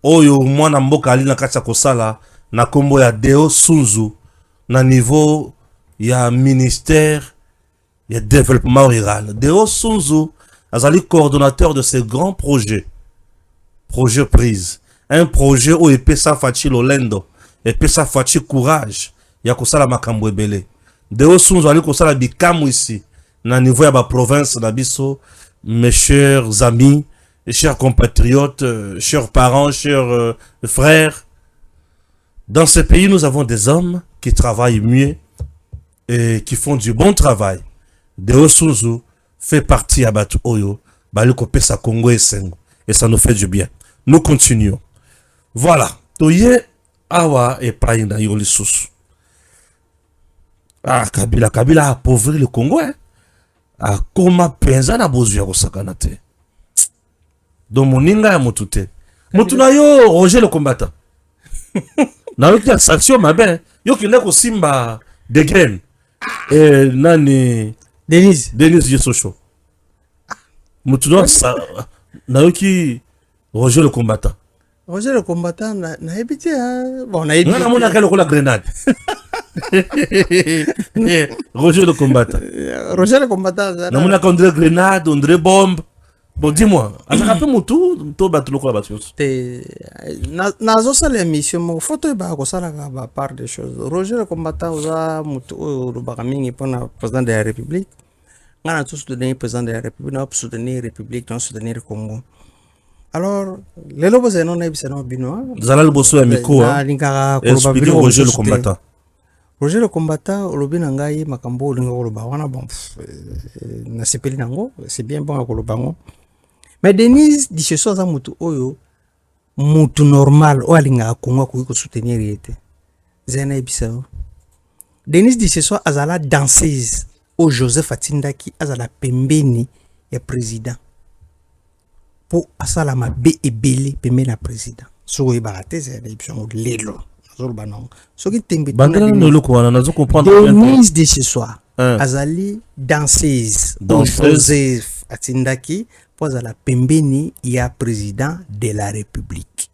oyo mwana mboka ali na kati kosala na kombo ya Deo Sunzu na niveau ya ministère ya développement rural. Deo Sunzu azali coordonnateur de ce grand projet Prise, un projet où epesa fachi lolendo epesa fachi courage ya kosala makambo ebele. Deo Sunzu ali kosala bikamu ici na niveau ya ba province na biso. Mes chers amis, chers compatriotes, chers parents, chers frères, dans ce pays, nous avons des hommes qui travaillent mieux et qui font du bon travail. Deo Suzu fait partie à Batu Oyo, Baluko Pesa Congo et Sengo. Et ça nous fait du bien. Nous continuons. Voilà. Toye Awa et Païna Yoli Susu. Ah, Kabila a appauvri le Congo, hein. Ah, comment penza na bozu ya kosakanate. Donc moninga ya motute. Motuna yo Roger le combattant. Na yo kia sanction mabe. Yo kine ko simba de graine. Et nani Denise Yesosho. Motuna sa na yo ki Roger le combattant. Roger le combattant na habité bon na habité. Na mona kelo ko la grenade. Roger le combattant. Roger le combattant. Na mona ka André grenade, André bombe. Bon, dis-moi, on a peu mon tour, to battre le quoi battre. Nazo sala émission, mo photo ba ko sala ba part des choses. Roger le combattant oza mutu o bakamingi pona président de la République. Ngana tous soutenir président de la République, na soutenir République, na soutenir Congo. Alors, les lobos et non ebisa no bino. Zalal bosso ya miko. Expliquer Roger le combattant. Roger le combattant, olobi na ngai makambo linga koloba wana bon. Na sepeli nango, c'est bien bon koloba ngo. Mais Denise dit ce soir za mutu oyo mutu normal o alinga Congo ko soutenir yete. Zena ebisa. Denise dit ce soir azala danseuse au Joseph Atindaki azala pembeni ya président. Pour asala mabe ebele pembeni na président. So e barate zena ebisa lelo. Denise de ce soir, azali danseuse au Joseph Atindaki pour la pembeni ya président de la République.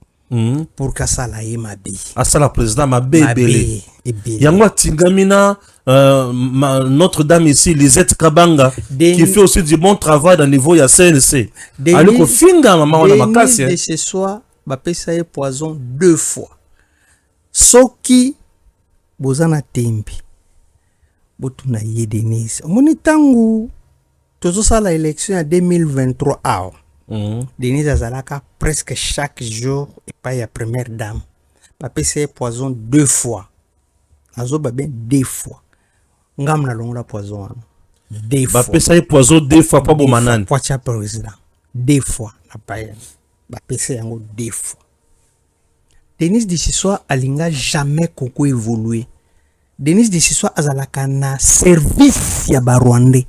Pour qu'asala ye mabe. Asala président mabe ebele. Yango tingamina Notre-Dame ici, Lisette Kabanga, qui fait aussi du bon travail dans le niveau ya CNC. Aliko finga maman on a makasi. Denise de ce soir, ba pesa ye poison 2 fois. Soki bozana tembi botuna ye Denise moni tangu tozo sala élection en 2023 awa Denise azalaka presque chaque jour et pas ya première dame ba pesa poison 2 fois azo ba ben 2 fois ngam na longola poison 2 fois ba pesa poison 2 fois pas bon manane pour cha président 2 fois na pa ba pesa yango 2 fois. Denise de ce soir alinga jamais koko évolué. Denise de ce soir azalaka na service ya ba Rwandais.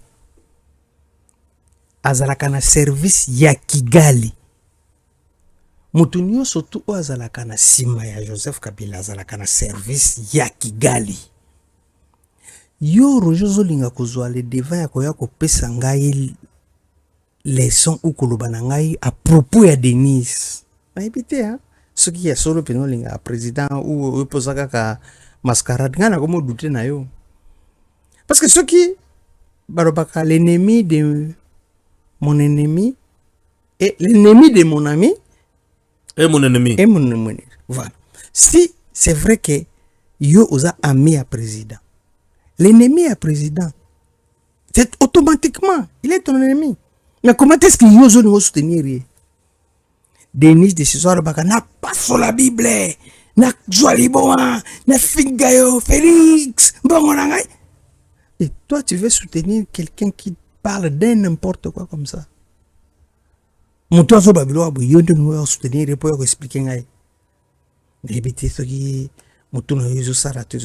Azalaka na service ya Kigali. Mutunyo surtout azalaka na sima ya Joseph Kabila azalaka na service ya Kigali. Yo Roger Zolinga kozwa le devant ya koya ko pesa ngai leçon ou koloba na ngai à propos ya Denise. Na ebité hein. Ce qui est solo penolinga président ou posaka ka mascarade ngana comme douter na yo parce que ce qui barobaka l'ennemi de mon ennemi et l'ennemi de mon ami et mon ennemi voilà. Si c'est vrai que yo osa ami à président, l'ennemi à président, c'est automatiquement il est ton ennemi. Mais comment est-ce que yo zo soutenir? Denise de ce soir baka na passo la Bible na joali boa na fingayo Félix bon ngai. Et toi tu veux soutenir quelqu'un qui parle d'un n'importe quoi comme ça. Mon toi so babilo abo yondo no soutenir pour expliquer ngai. Débité ce qui mutu na yezo sarate.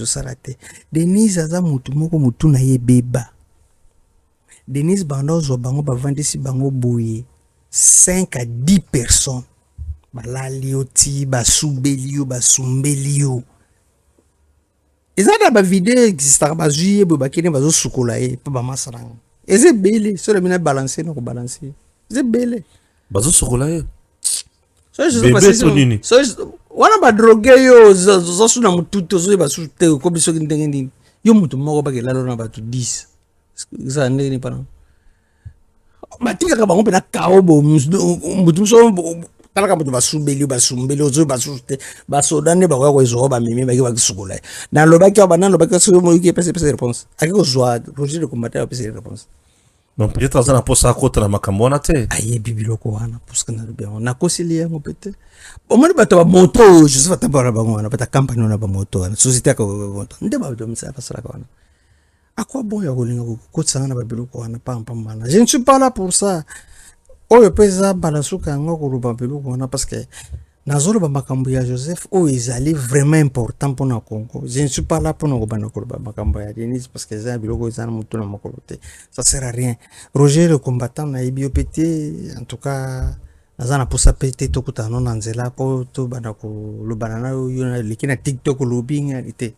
Denise aza mutu moko mutu na ye beba. Denise bando zo bango ba vandisi bango boye 5 à 10 personnes. Balalioti, basubelio, basumbelio. Ezada ba vidéo exista ba juye bo bakene bazo sukola e pa ba masarang. Eze bele, so le mina balancer no ko balancer. Eze bele. Bazo sukola e. So je passe so wana ba drogue yo zo suna mututo zo ba sute ko biso kindengi. Yo mutu moko ba ke lalo na ba tu 10. Ça ndeni pana. Matika ka bango pena kaobo mutu so talaka mutu basumbeli ozo basute basodane ba kwa ezo ba mimi ba ki sukola na loba ki ba na loba ki so mo ki pese réponse aki ko zwa Roger le combattant pese réponse Donc peut-être aza na posa kota na makambo wana te. ayebi biloko wana puisque nalobi yango nakosili yango pete omoni bato ya bamoto Joseph atambala bango wana bata kampani wana bamoto wana société yaka bamoto nde bato misala basalaka wana akwa bon ya kolinga kokotisanga na babiloko wana pampamba wana je ne suis pas là pour ça oyo mpe eza mbala suka yango koloba biloko wana parce que nazoloba makambo ya Joseph oyo ezali vraiment important mpona Congo. Je ne suis pas là mpona kobanda koloba makambo ya Denis parce que eza biloko eza na motu na mokolo te, ça sert à rien. Roger le combattant nayebi yo pete en tout cas naza na posa pete tokutana no na nzela po tobanda kolobana na yo leki na TikTok lobi ngali te.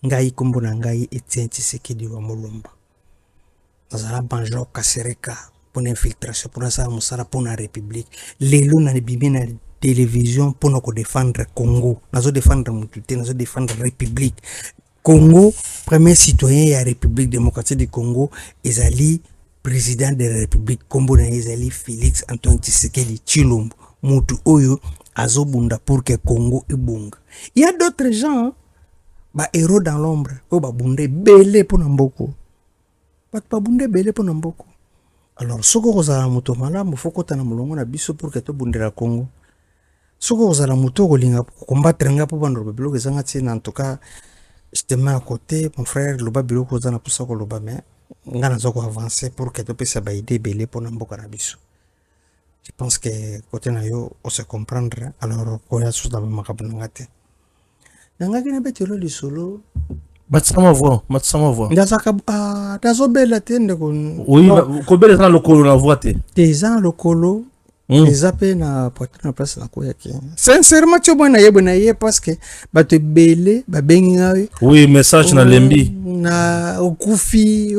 Ngai kombo na ngai Etienne Tshisekedi wa Mulumba nazala banjo kasereka mpona infiltration mpona sala mosala mpona république lelo na bimi na télévision pour nous défendre Congo, nous défendre Moutouté, nous défendre la République. Congo, premier citoyen de la République démocratique du Congo, Ezali, président de la République Congo, Ezali Félix Antoine Tshisekedi Tshilombo, Moutou Oyo, Azobunda pour que Congo est bon. Il y a d'autres gens, bah héros dans l'ombre, oh bah bundé belé pour Namboko, bah bundé belé pour Namboko. Alors, ce que vous avez moutou malade, il faut que tu aies un molongo na biso pour que tu bundé la Congo. Soko ozala moto kolinga combattre nga po bando biloko ezanga tina en tout cas je te mets à côté mon frère loba biloko ozana posa ko loba mais nga nazo ko avancer pour que to pesa ba idée belé pour mboka na biso. Je pense que côté na yo on se comprendre alors ko ya sous dans makabu ngate nga kina betelo li solo Matsama voix ndazaka dazo bela tende ko oui ko bela sana lokolo na voix te teza lokolo les appels na poitrine na place na koyaki sincèrement tu bon na ye parce que ba te belé ba benga oui message na lembi na okufi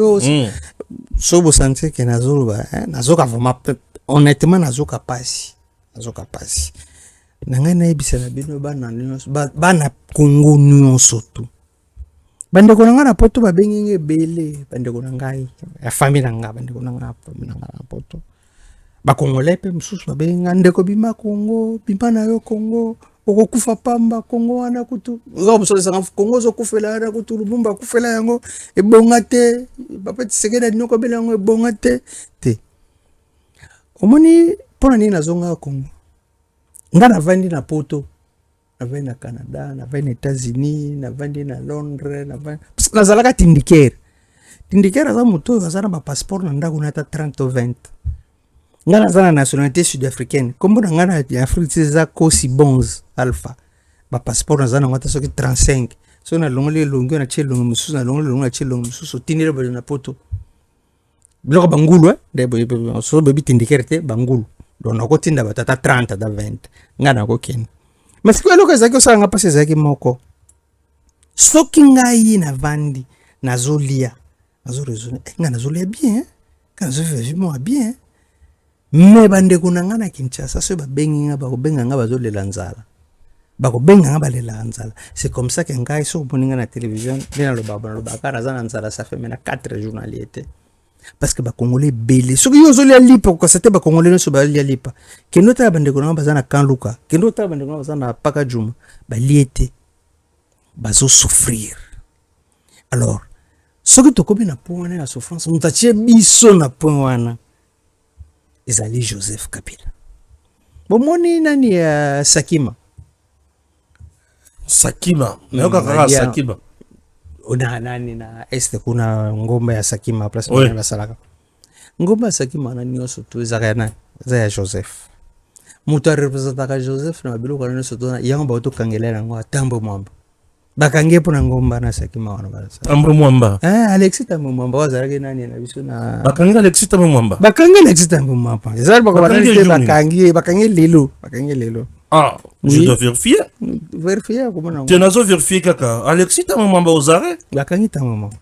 so bo sentir que nazoloba nazoka vraiment honnêtement nazoka pasi na ngai na yebisa na bino bana Congo nyonso tu bandeko na nga na poto ba bengi belé bandeko na ngai ya famille na nga bandeko na nga na poto ba Congolais pe msusu ba benga ndeko bima Congo bima na yo Congo okokufa pamba Congo wana kutu ngo msoza nga Congo zo kufela na kutu Lumumba kufela yango ebonga te papa Tshisekedi nyoko bela yango ebonga te omoni pona nini nazonga Congo nga na vandi na poto na vandi na Canada na vandi na États-Unis na vandi na Londres na vandi nazalaka tindikere za moto azana ba passeport na ndako na ta 30 ou 20 ngana zana nationalité sud-africaine kombo na ngana ya Afrique za kosi bons alpha ba passeport na zana ngata soki 35 so na longole longo na chelo mususu na longole longo na chelo mususu tinire ba na poto biloko bangulu de so bebi tindikerte bangulu don na ko tinda batata 30 da 20 ngana ko ken mais ko eloko ezaki osanga pase ezaki moko soki ngai na vandi nazolia nazorezoner ngana zolia bien quand je fais vraiment bien mais bande kunanga na Kinshasa so ba benga ba ko benga nga bazolela nzala ba ko benga nga balela nzala c'est comme ça que ngai so boninga na télévision bena lo ba kana za nzala ça fait maintenant 4 journaliers parce que ba Congolais belé so yo zo lipa ko c'était ba Congolais so ba lipa kendo ta bande kunanga bazana Kanluka kendo ta bande kunanga bazana Paka Juma ba liete bazo souffrir alors so que to ko bena pona na souffrance mutachie biso na point wana ezali Joseph Kabila. Bomoni nani ya Sakima nayoka kaka Sakima una nani na este kuna ngomba ya Sakima place na basalaka ngomba ya Sakima na nyoso tu ezaka za ya Joseph muta representaka Joseph na biloko na nyoso tu yango ba to kangelera ngo atambo mwamba bakange pona ngomba na Sakima wana bala Tambo Mwamba Alexis Tambo Mwamba wazalaki nani na biso na bakange Alexis Tambo Mwamba ezali bakange lelo je dois vérifier comment tu nazo vérifier kaka Alexis Tambo Mwamba ozare bakange Tambo Mwamba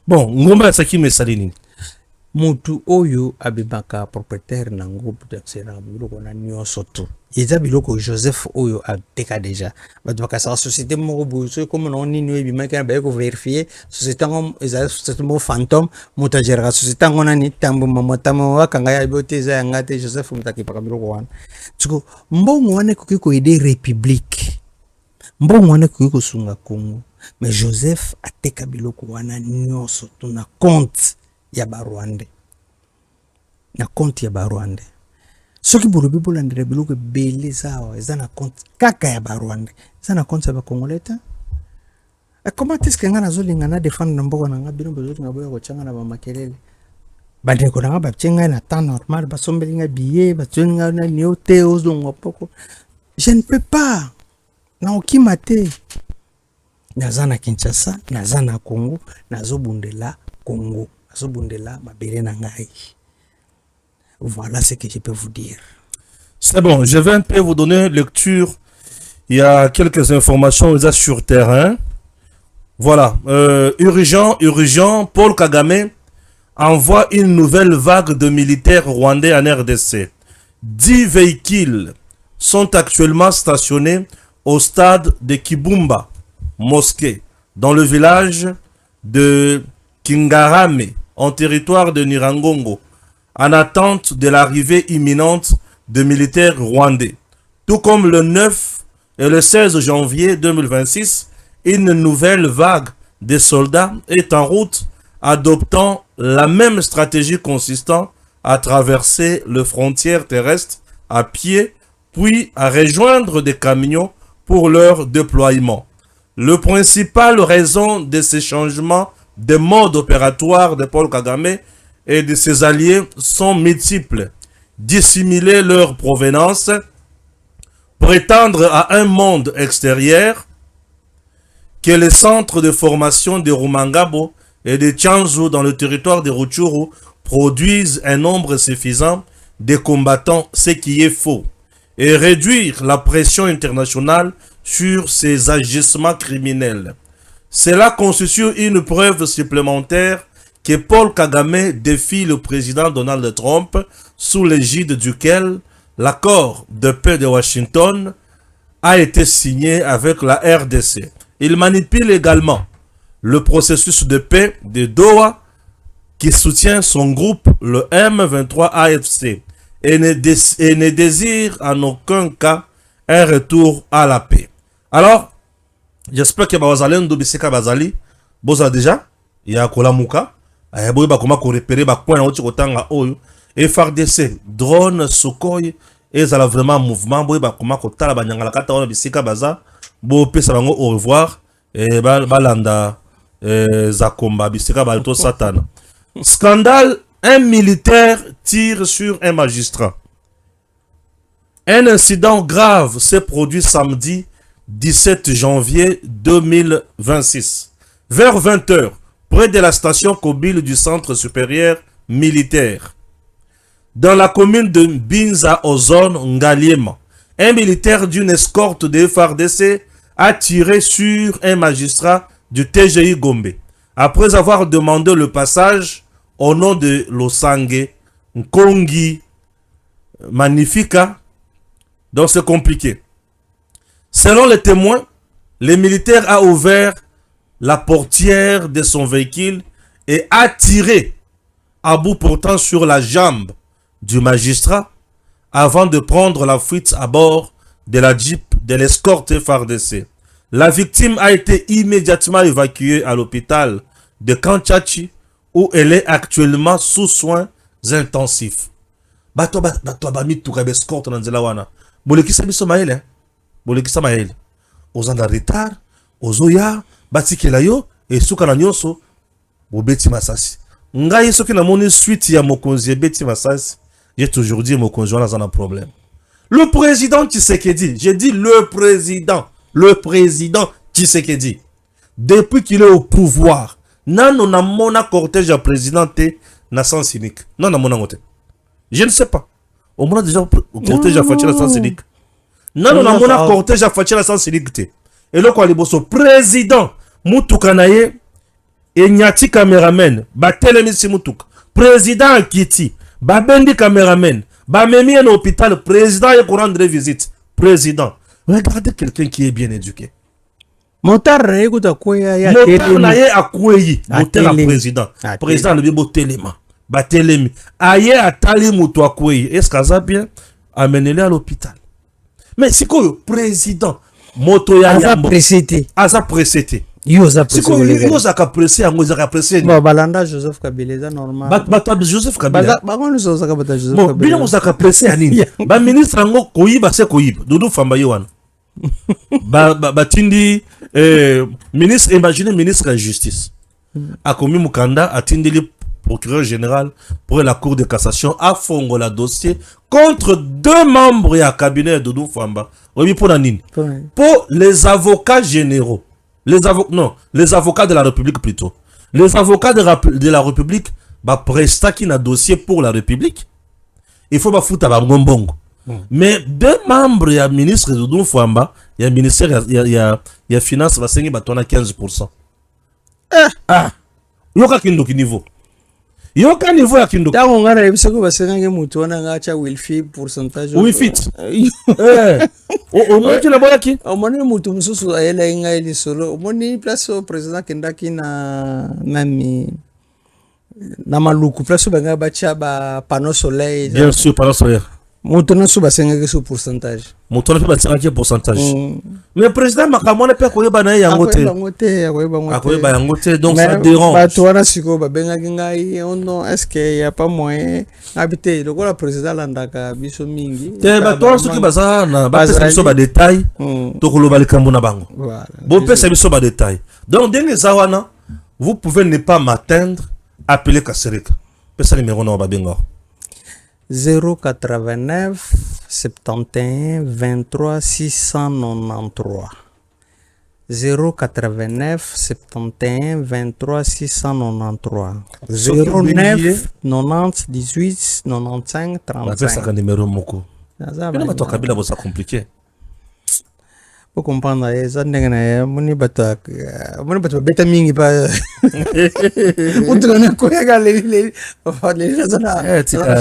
bon ngomba ya Sakima esalini mutu oyo abibaka propriétaire na groupe d'actionnaires biloko na nyonso tu eza biloko Joseph oyo ateka déjà bato bakasa société moko boso comme non nini ebimaki na baye ko vérifier société ngo eza société moko fantôme mutu agérera société ngo nani Tambo Mwamba wakanga ya bote eza yanga te Joseph mutaki paka biloko wana tiko mbongo wana koki ko aider république mbongo wana koki ko sunga Congo mais Joseph ateka biloko wana nyonso tu na compte ya ba Rwanda na compte ya Barwanda. Soki bolobi bolandela biloko ebele sawa eza na compte kaka ya Barwanda. Eza na compte ya Bakongolais te. Comment est-ce que nga nazolinga na défendre na mboka na nga bino bozolinga boya kochanga na bamakelele? Bandeko na nga bachenga na temps normal basombeli nga billet batonga na niote ozongo poko. Je ne peux pas. Na okimate. Naza na Kinshasa, naza na Congo, nazobundela Congo, nazobundela mabele na ngai. Voilà ce que je peux vous dire. C'est bon, je vais un peu vous donner lecture. Il y a quelques informations déjà sur terrain. Voilà, urgent, Paul Kagame envoie une nouvelle vague de militaires rwandais en RDC. 10 véhicules sont actuellement stationnés au stade de Kibumba, mosquée, dans le village de Kingarame, en territoire de Nirangongo, en attente de l'arrivée imminente de militaires rwandais. Tout comme le 9 et le 16 janvier 2026, une nouvelle vague de soldats est en route, adoptant la même stratégie consistant à traverser les frontières terrestres à pied, puis à rejoindre des camions pour leur déploiement. Le principal raison de ces changements de mode opératoire de Paul Kagame et de ses alliés sont multiples. Dissimuler leur provenance, prétendre à un monde extérieur, que les centres de formation de Rumangabo et de Tchanzu dans le territoire de Rutshuru produisent un nombre suffisant de combattants, ce qui est faux, et réduire la pression internationale sur ces agissements criminels. Cela constitue une preuve supplémentaire que Paul Kagame défie le président Donald Trump, sous l'égide duquel l'accord de paix de Washington a été signé avec la RDC. Il manipule également le processus de paix de Doha qui soutient son groupe, le M23 AFC, et ne désire en aucun cas un retour à la paix. Alors, j'espère que Bazalendo Biseka Bazali, Boza déjà, il y a Kolamuka, il y a Bakoma ko repérer Bakwa na oti kotanga oyo, et FARDC, drone, Sukhoi, et ça vraiment mouvement, Boy Bakoma kotala banyangala kata wana Biseka Baza, Bo pesa bango au revoir, et balanda Zakomba Biseka Balto Satan. Scandale, un militaire tire sur un magistrat. Un incident grave s'est produit samedi 17 janvier 2026. Vers 20 h, près de la station Kobile du centre supérieur militaire, dans la commune de Binza Ozone Ngaliema, un militaire d'une escorte de FARDC a tiré sur un magistrat du TGI Gombe. Après avoir demandé le passage au nom de Losange Nkongi Magnifica, donc c'est compliqué. Selon les témoins, le militaire a ouvert la portière de son véhicule et a tiré à bout portant sur la jambe du magistrat avant de prendre la fuite à bord de la Jeep de l'escorte FARDC. La victime a été immédiatement évacuée à l'hôpital de Kanchachi où elle est actuellement sous soins intensifs. Bato bami tuka escorte na nzela wana. Bolekisa biso maele. Bolekisa maele. Ozanda retard, ozoya, batikela yo et suka na nyonso bobeti masasi. Ngai soki na moni suite ya mokonzi beti masasi, j'ai toujours dit mokonzi wana zana problème. Le président Tshisekedi, j'ai dit le président Tshisekedi, depuis qu'il est au pouvoir, nano na mona cortège à présidenté na sens unique. Non na mona ngote. Je ne sais pas. Au moins déjà cortège à Fatila sens unique. Nano na mona cortège à Fatila sens unique. Et le quoi liboso président mutuka na ye et nyati cameraman ba telemisi mutuka. Président Kiti ba bendi cameraman ba memi en hôpital président et pour rendre visite. Président. Regardez quelqu'un qui est bien éduqué. Motar na yekuta koya ya motar na ye akweyi motar président. Président le bibo telema. Ba telemi. Aye atali mutu akweyi. Est-ce que ça bien amenez-le à l'hôpital. Mais c'est quoi le président moto ya Aza précédé. Aza précédé. Yo za Si ko yo za ka apprécier yango za ka apprécier. Bon balanda Joseph Kabila za normal. Bato Joseph Kabila. Ba ko zo za ka bata Joseph Bon, Kabila. bien za ka apprécier anini. Ba ministre ngo koyiba se koyiba. Doudou Famba Yohan. Ba tindi ministre, imaginez ministre de la justice. A commis Mukanda a tindi le procureur général pour la cour de cassation a fongo la dossier contre 2 membres du cabinet de Doudou Famba. Oui, pour Nanine. Pour les avocats généraux. Les avocats de la République plutôt. Les avocats de la République ba presta qui na dossier pour la République. Il faut ba foutre ba ngombongo. Mais 2 membres ya ministre de Doudou Famba, il y a ministère il y a finance va sengi ba tona 15%. Yoka kindo ki niveau. Yoka niveau ya kindo. Tango ngara ebiseko basenga mutu wana ngacha will fit pourcentage. Oui fit. Moni na boya ki? Omoni mutu mususu ayela inga ili solo. Omoni place au président kendaki na nani na maluku place banga bacha ba panneau soleil. Bien sûr panneau solaire. Mutu na suba senga ke su pourcentage. Mutu na suba senga ke pourcentage. Mais président makamona pe koyeba na yango te. Akoyeba yango te donc ça dérange. Ba toana siko ba benga ngai ono est-ce qu'il y a pas moyen habiter le la président landaka biso mingi. Te ba toana soki baza na ba pesa biso ba détail to koloba likambo na bango. Voilà. Bo pesa biso ba détail. Donc denge zawana vous pouvez ne pas m'atteindre, appelez Kasereka. Pesa numéro na ba benga. 089 71 23 693 089 71 23 693 09 90 18 95 35. C'est un numéro moko. Mais toi Kabila bossa compliqué. Pour comprendre ça ndengana moni bata beta mingi pa utuna ko ya le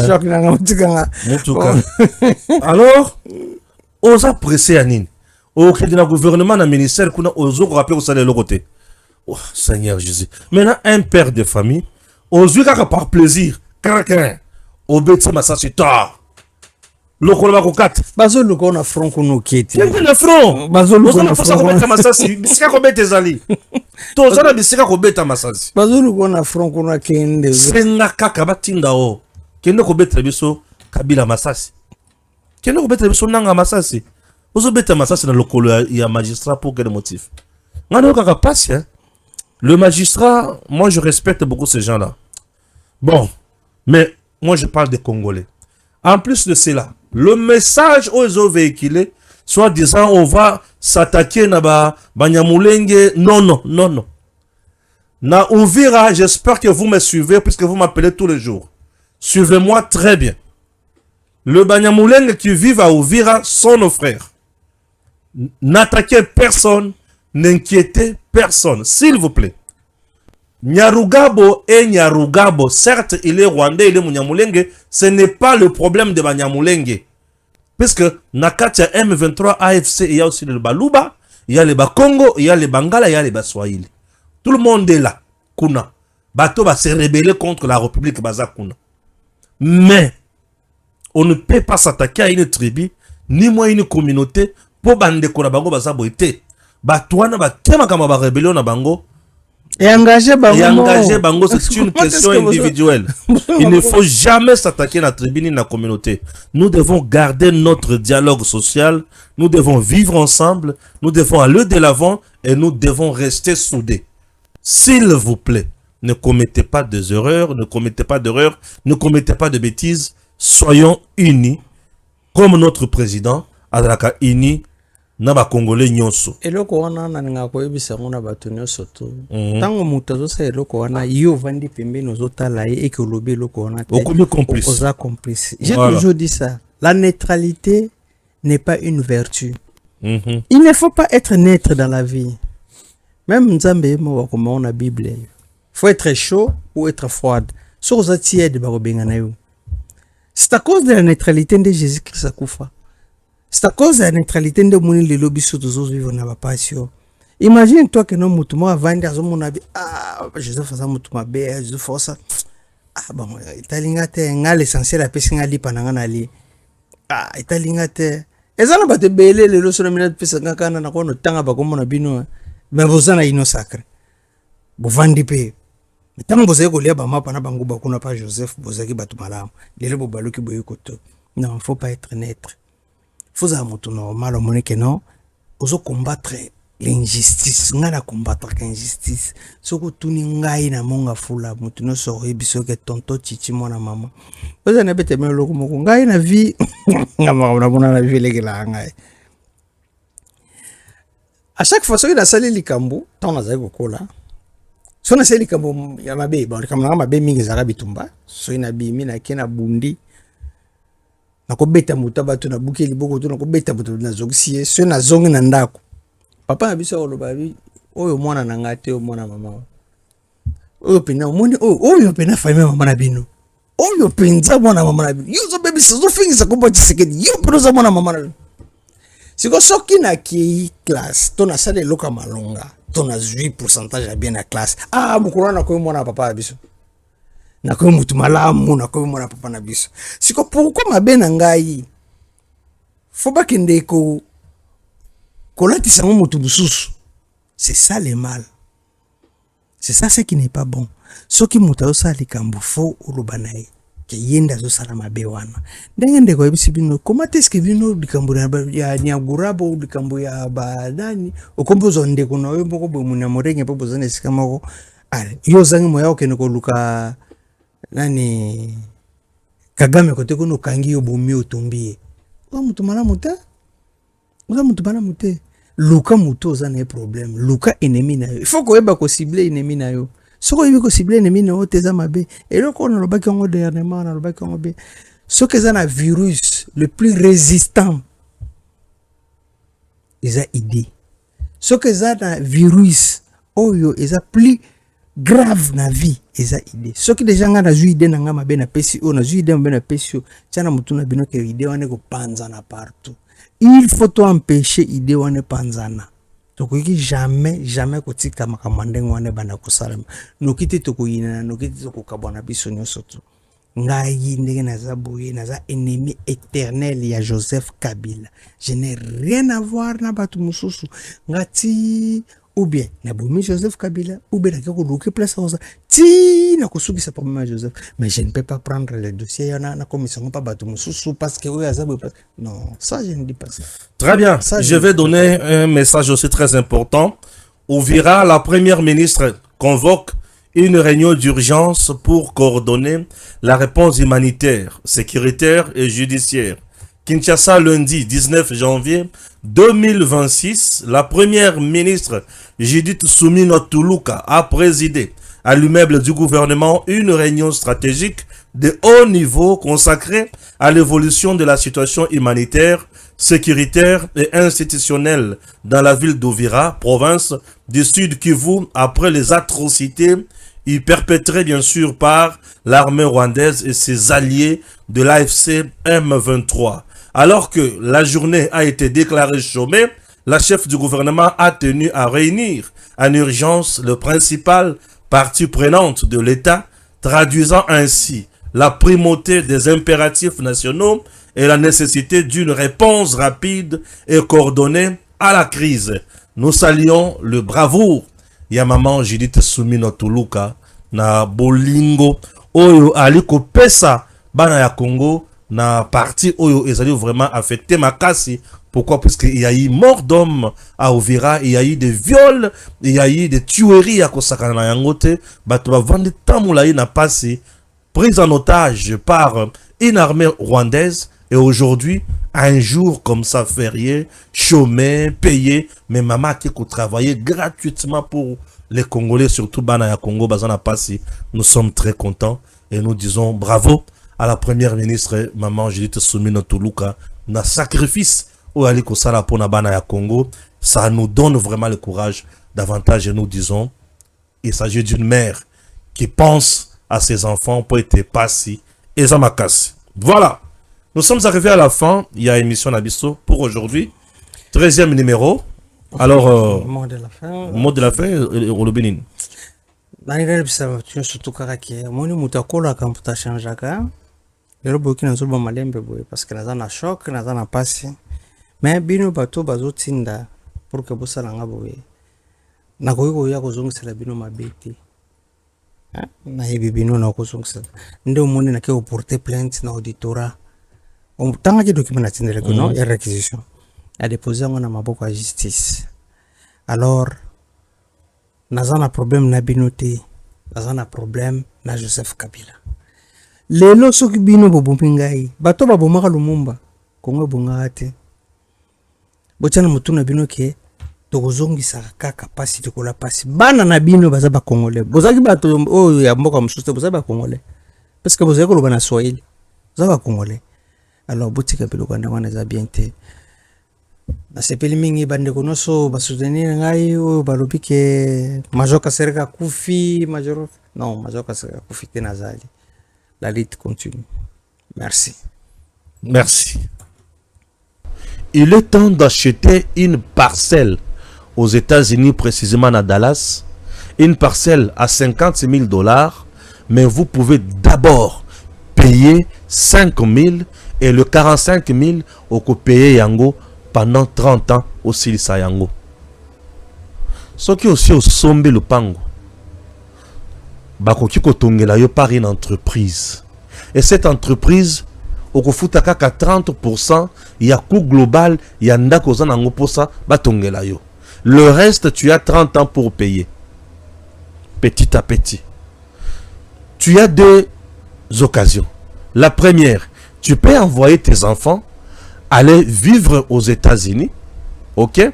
choc na mutuka. Alors osa pressé anine au crédit na gouvernement na ministère kuna ozo rappeler au salaire le côté. Oh Seigneur Jésus. Maintenant un père de famille ozo ka par plaisir craquin au beti masasi tard. Lokolo bako kat bazo loko na front kuno kiti le front bazo loko na front ko masasi bisika ko beta zali to zana bisika ko beta masasi bazo loko na front kuno kende senga kaka batinda o kende ko beta biso Kabila masasi kende ko beta biso nanga masasi ozo beta masasi na lokolo ya magistrat pour quel motif ngana kaka passe hein. Le magistrat, moi je respecte beaucoup ces gens-là. Bon, mais moi je parle des Congolais. En plus de cela, le message aux véhiculés, soit disant on va s'attaquer na Banyamulenge, non. Na Uvira, j'espère que vous me suivez puisque vous m'appelez tous les jours. Suivez-moi très bien. Le Banyamulenge qui vivent à Uvira sont nos frères. N'attaquez personne, n'inquiétez personne, s'il vous plaît. Nyarugabo et Nyarugabo, certes il est rwandais, il est Munyamulenge, ce n'est pas le problème de Banyamulenge. Puisque Nakatia M23 AFC, il y a aussi le Baluba, il y a le Bakongo, il y a le Bangala, il y a le Baswahili. Tout le monde est là. Kuna. Bato va se rebeller contre la République Bazakuna. Mais on ne peut pas s'attaquer à une tribu, ni moi une communauté, pour bande kona bango bazaboite. Batouana ba kema kama ba rébellion na bango. Et engager bango, c'est une question individuelle. Il ne faut jamais s'attaquer à la tribu ni à la communauté. Nous devons garder notre dialogue social. Nous devons vivre ensemble. Nous devons aller de l'avant et nous devons rester soudés. S'il vous plaît, ne commettez pas des erreurs, ne commettez pas d'erreurs, ne commettez pas de bêtises. Soyons unis, comme notre président, Adraka uni. Naba Congolais nyonso. Eloko wana na nga ko ebisa ngona bato nyonso to. Tango mutu azosa eloko wana yo vandi pembeni ozotala ye et que lobi eloko wana te. Beaucoup complice. Oza complice. J'ai toujours dit ça. La neutralité n'est pas une vertu. Il ne faut pas être neutre dans la vie. Même Nzambe mo wakoma na Bible. Il faut être chaud ou être froide. So ozati ede ba kobenga na yo. C'est à cause de la neutralité de Jésus-Christ akufa. C'est à cause de la neutralité de mon les lobbies sur tous les vivants n'a pas passion. Imagine-toi que non mutumo avant de mon avis je dois faire mutumo bé je dois faire ça bon italingate ngal essentiel à pesinga li pananga ali italingate ezana ba te belé le so na mina pesa kana na kono tanga ba komona bino mais boza na ino sacré bovandi mpe ntango bozali kolia bamapa na bango bakuna pa Joseph bozalaki bato malamu lelo bobaluki boye koto non faut pas être neutre faut za moto normal omoni ke non ozo combattre l'injustice nga na combattre l'injustice soko tuni ngai na monga fula moto no so biso ke tonto chichi mwana mama oza na bete melo ko moko ngai na vie nga mona na vie lekela ngai à chaque fois soki nasali likambo ntango nazali kokola so nasali likambo ya mabe likambo nanga mabe mingi ezalaka bitumba soki nabimi nake na bundi nakobeta moto bato nabuki liboko to nakobeta moto nazongisi ye so nazongi na ndako papa na biso oloba bi oyo mwana na nga te mwana mama oyo pena omoni oyo pena famille mama na bino oyo penza mwana mama na bino yo zo bebisa zo fingisa komba tisekedi yo peno za mwana mama na bino siko soki na ki classe to na sale loka malonga to na 8% ya bien na classe mukuru na ko mwana papa na biso na ko mutu malamu na ko mwana papa na biso siko pourquoi mabe na ngai faut pas kende ko kolatisa mutu bususu c'est ça le mal c'est ça ce qui n'est pas bon soki mutu osa likambo fo urubanaye ke yenda zo sala mabe wana ndenge ndeko yebisi bino comment est-ce que bino likambo ya nyagurabo likambo ya badani okombozo ndeko na yo moko bo muna morenge po bozana esika moko yo zangi moya okene ko luka nani Kagame kote kono kangi yo bomi otombie wa mutu malamu te oza mutu malamu te luka mutu oza na problème luka ennemi na yo il faut koyeba ko cibler ennemi na yo soko yebi ko cibler ennemi na yo teza mabe eloko na lobaki ngo dernièrement na lobaki ngo be soko eza na virus le plus résistant eza idée soko eza na virus oyo eza plus grave na vie eza idée soki déjà nga na zui idée na nga mabe na pesi o na zui idée mabe na pesi o tiana mutu na bino ke idée wane ko panzana partout il faut to empêcher idée wane panzana tokoki jamais kotika makamandeng wane bana kosalama nokiti tokoyina nokiti tokokabwana biso nyonso tu ngai ndenge naza boye naza ennemi éternel ya Joseph Kabila je n'ai rien à voir na batu mususu ngati ou bien na bomi Joseph Kabila ou bien na ko place ça ti na ko sukisa pour moi Joseph mais je ne peux pas prendre le dossier yana na commission pas batu mususu parce que oui azabu non ça je ne dis pas ça. Très bien, ça, je vais donner un message aussi très important. Ouvira, la première ministre convoque une réunion d'urgence pour coordonner la réponse humanitaire, sécuritaire et judiciaire. Kinshasa, lundi 19 janvier 2026, la première ministre Judith Suminwa Tuluka a présidé à l'immeuble du gouvernement une réunion stratégique de haut niveau consacrée à l'évolution de la situation humanitaire, sécuritaire et institutionnelle dans la ville d'Ouvira, province du Sud Kivu, après les atrocités perpétrées bien sûr par l'armée rwandaise et ses alliés de l'AFC M23. Alors que la journée a été déclarée chômée, la chef du gouvernement a tenu à réunir en urgence le principal partie prenante de l'État, traduisant ainsi la primauté des impératifs nationaux et la nécessité d'une réponse rapide et coordonnée à la crise. Nous saluons le bravoure ya maman Judith Suminwa Tuluka na bolingo oyo aliko pesa bana ya Congo na parti oyo ezali vraiment affecté makasi. Pourquoi? Parce qu'il y a eu mort d'homme à Ouvira, il y a eu des viols, il y a eu des tueries à Kosakana na Yangote, bato ba vandi tamulayi na passé, prise en otage par une armée rwandaise, et aujourd'hui, un jour comme ça férié, chômé, payé, mais maman qui travaillait gratuitement pour les Congolais, surtout Bana Congo, Bazana Passi. Nous sommes très contents et nous disons bravo à la première ministre, maman Judith Suminwa Tuluka, na sacrifice au Aliko Sala pour Bana ya Congo. Ça nous donne vraiment le courage davantage et nous disons, il s'agit d'une mère qui pense à ses enfants pour être passés et Zamakasi. Voilà. Nous sommes arrivés à la fin. Il y a émission Nabiso pour aujourd'hui. 13e numéro. Alors, mot de la fin. Mot de la fin, le Bénin. Surtout Karaki. Moi, mutakola kamputa chanjaka. Lelo boki na zoba malembe boye parce que naza na choc, naza na pasi. Mais bino bato bazotinda pour que bosala nga boye. nakoki koya kozongisela bino mabe te nayebi bino na kozongisela nde omoni nake koporte plainte na auditorat otangaki document natindeleko no ya réquisition adepose yango na maboko ya justice. Alors naza na problème na bino te, naza na problème na Joseph Kabila. Lelo soki bino bobombi ngai bato babomaka Lumumba Kongo ebongaka te, botia na motu na bino ke tokozongisaka kaka pasi tokola pasi. Bana na bino baza ba Congolais, bozaki bato oyo ya mboka mosusu te, boza ba Congolais parce que bozaki koloba na Swahili, boza ba Congolais. Alors botika biloko na wana eza bien te. Nasepeli mingi bandeko nyonso basoutenir ngai oyo balobi ke Major Kasereka kufi, Major Kasereka kufi te nazali. La lutte continue. Merci. Merci. Il est temps d'acheter une parcelle aux États-Unis, précisément à Dallas. Une parcelle à $50,000, mais vous pouvez d'abord payer 5,000 et le 45,000 au payer Yango pendant 30 ans au Silisa Yango. Ce qui aussi au sombe le pango. Bakoki kotongela yo par une entreprise. Et cette entreprise, au kofutaka 30%, il y a coût global, il y a ndako zanango pour ça, batongela yo. Le reste, tu as 30 ans pour payer. Petit à petit. Tu as deux occasions. La première, tu peux envoyer tes enfants aller vivre aux États-Unis, ok,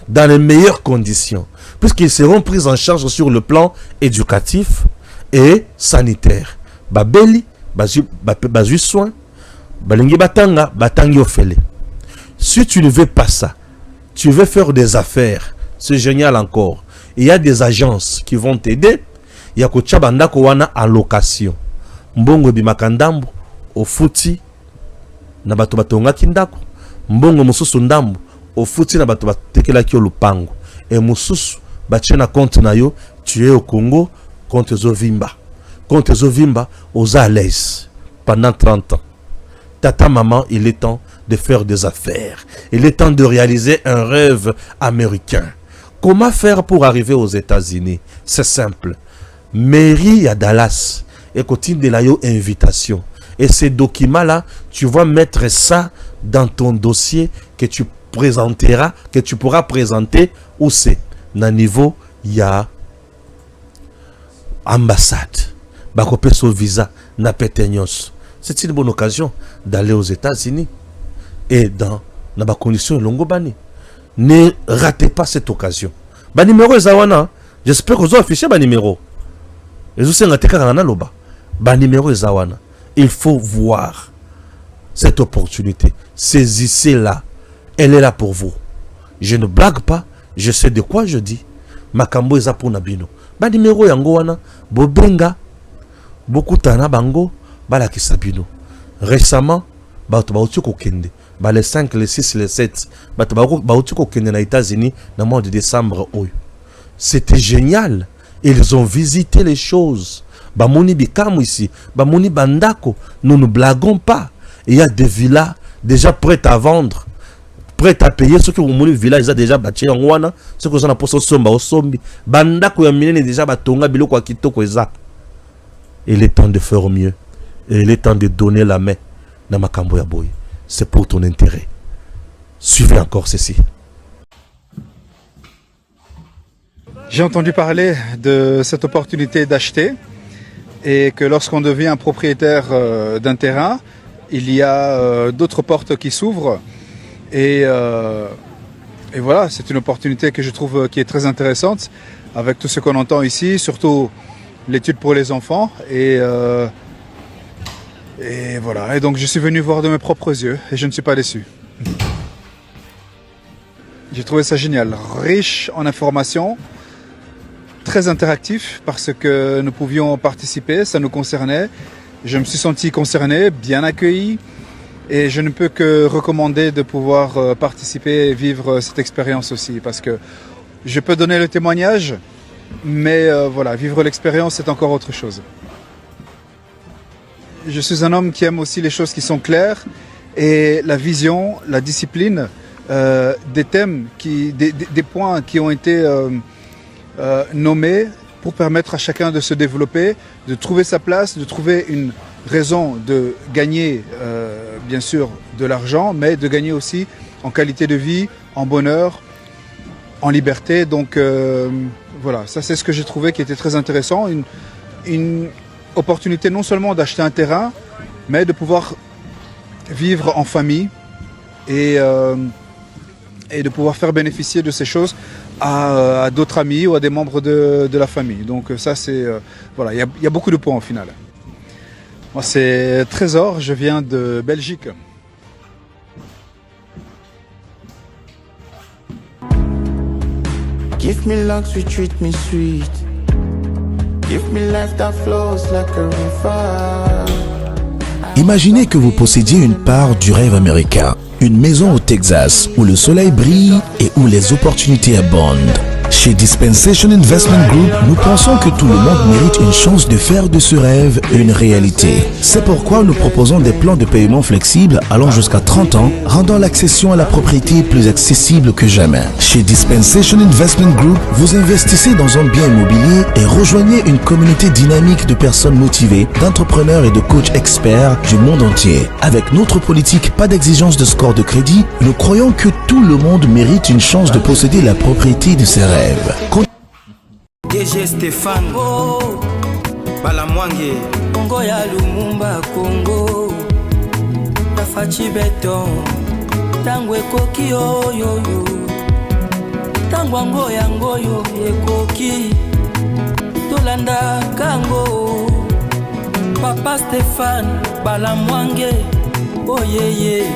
dans les meilleures conditions, puisqu'ils seront pris en charge sur le plan éducatif et sanitaire. Babeli, bazu soin, balingi batanga, batangi ofele. Si tu ne veux pas ça, tu veux faire des affaires, c'est génial encore. Il y a des agences qui vont t'aider. Il y a Kochabanda Kowana en location. Mbongo bimakandambo, au futi, na bato batonga kindako. Mbongo mususu ndambo, au futi na bato batekela kio lupango. Et mususu, batie na compte na yo, tu es au Congo, compte Zovimba. Compte Zovimba, aux à l'aise, pendant 30 ans. Tata, maman, il est temps de faire des affaires. Il est temps de réaliser un rêve américain. Comment faire pour arriver aux États-Unis? C'est simple. Mairie à Dallas et continue de la invitation. Et ces documents-là, tu vas mettre ça dans ton dossier que tu présenteras, que tu pourras présenter où c'est. Dans niveau, il y a ambassade. Bakopé son visa, na péteignos. C'est une bonne occasion d'aller aux États-Unis. Et dans la condition longo bani. Ne ratez pas cette occasion. Ba numéro Zawana. J'espère que vous avez affiché ba numéro. Et vous savez loba. Ba numéro Zawana. Il faut voir cette opportunité. Saisissez-la. Elle est là pour vous. Je ne blague pas. Je sais de quoi je dis. Makambo eza pour nabino. Ba numéro yango wana. Bobenga. Beaucoup tana bango. Bala kisabino. Récemment. Ba utu kokende. Bah, les 5, les 6, les 7. Aux États-Unis dans le mois de décembre. C'était génial. Ils ont visité les choses. Bah, moni bikam ici. Bah, moni bandako. Nous ne blaguons pas. Il y a des villas déjà prêtes à vendre. Prêtes à payer. Ceux qui ont moni village, ils ont déjà bâti en wana. Ceux qui ont posé somba au sombi. Bandako ya minene déjà batonga biloko wa kitoko eza. Il est temps de faire mieux. Et il est temps de donner la main dans makambo ya boy. C'est pour ton intérêt. Suivez encore ceci. J'ai entendu parler de cette opportunité d'acheter et que lorsqu'on devient propriétaire d'un terrain, il y a d'autres portes qui s'ouvrent et voilà, c'est une opportunité que je trouve qui est très intéressante avec tout ce qu'on entend ici, surtout l'étude pour les enfants et voilà, et donc je suis venu voir de mes propres yeux et je ne suis pas déçu. J'ai trouvé ça génial, riche en informations, très interactif parce que nous pouvions participer, ça nous concernait. Je me suis senti concerné, bien accueilli et je ne peux que recommander de pouvoir participer et vivre cette expérience aussi parce que je peux donner le témoignage, mais voilà, vivre l'expérience c'est encore autre chose. Je suis un homme qui aime aussi les choses qui sont claires et la vision, la discipline, des thèmes, des points qui ont été nommés pour permettre à chacun de se développer, de trouver sa place, de trouver une raison de gagner, bien sûr, de l'argent, mais de gagner aussi en qualité de vie, en bonheur, en liberté. Donc voilà, ça c'est ce que j'ai trouvé qui était très intéressant. Une opportunité non seulement d'acheter un terrain, mais de pouvoir vivre en famille et de pouvoir faire bénéficier de ces choses à d'autres amis ou à des membres de la famille. Donc ça c'est... voilà, il y a beaucoup de points au final. Moi c'est Trésor, je viens de Belgique. Give me luck, treat me sweet. Give me life that flows like a river. Imaginez que vous possédiez une part du rêve américain, une maison au Texas où le soleil brille et où les opportunités abondent. Chez Dispensation Investment Group, nous pensons que tout le monde mérite une chance de faire de ce rêve une réalité. C'est pourquoi nous proposons des plans de paiement flexibles allant jusqu'à 30 ans, rendant l'accession à la propriété plus accessible que jamais. Chez Dispensation Investment Group, vous investissez dans un bien immobilier et rejoignez une communauté dynamique de personnes motivées, d'entrepreneurs et de coachs experts du monde entier. Avec notre politique, pas d'exigence de score de crédit, nous croyons que tout le monde mérite une chance de posséder la propriété de ses rêves. DG Stéphane Balamwange Congo ya Lumumba Congo Tafachi Beton Tango ekoki oyo Tango yangoyo ekoki Tolanda kango Papa Stéphane Balamwange Oh yeah yeah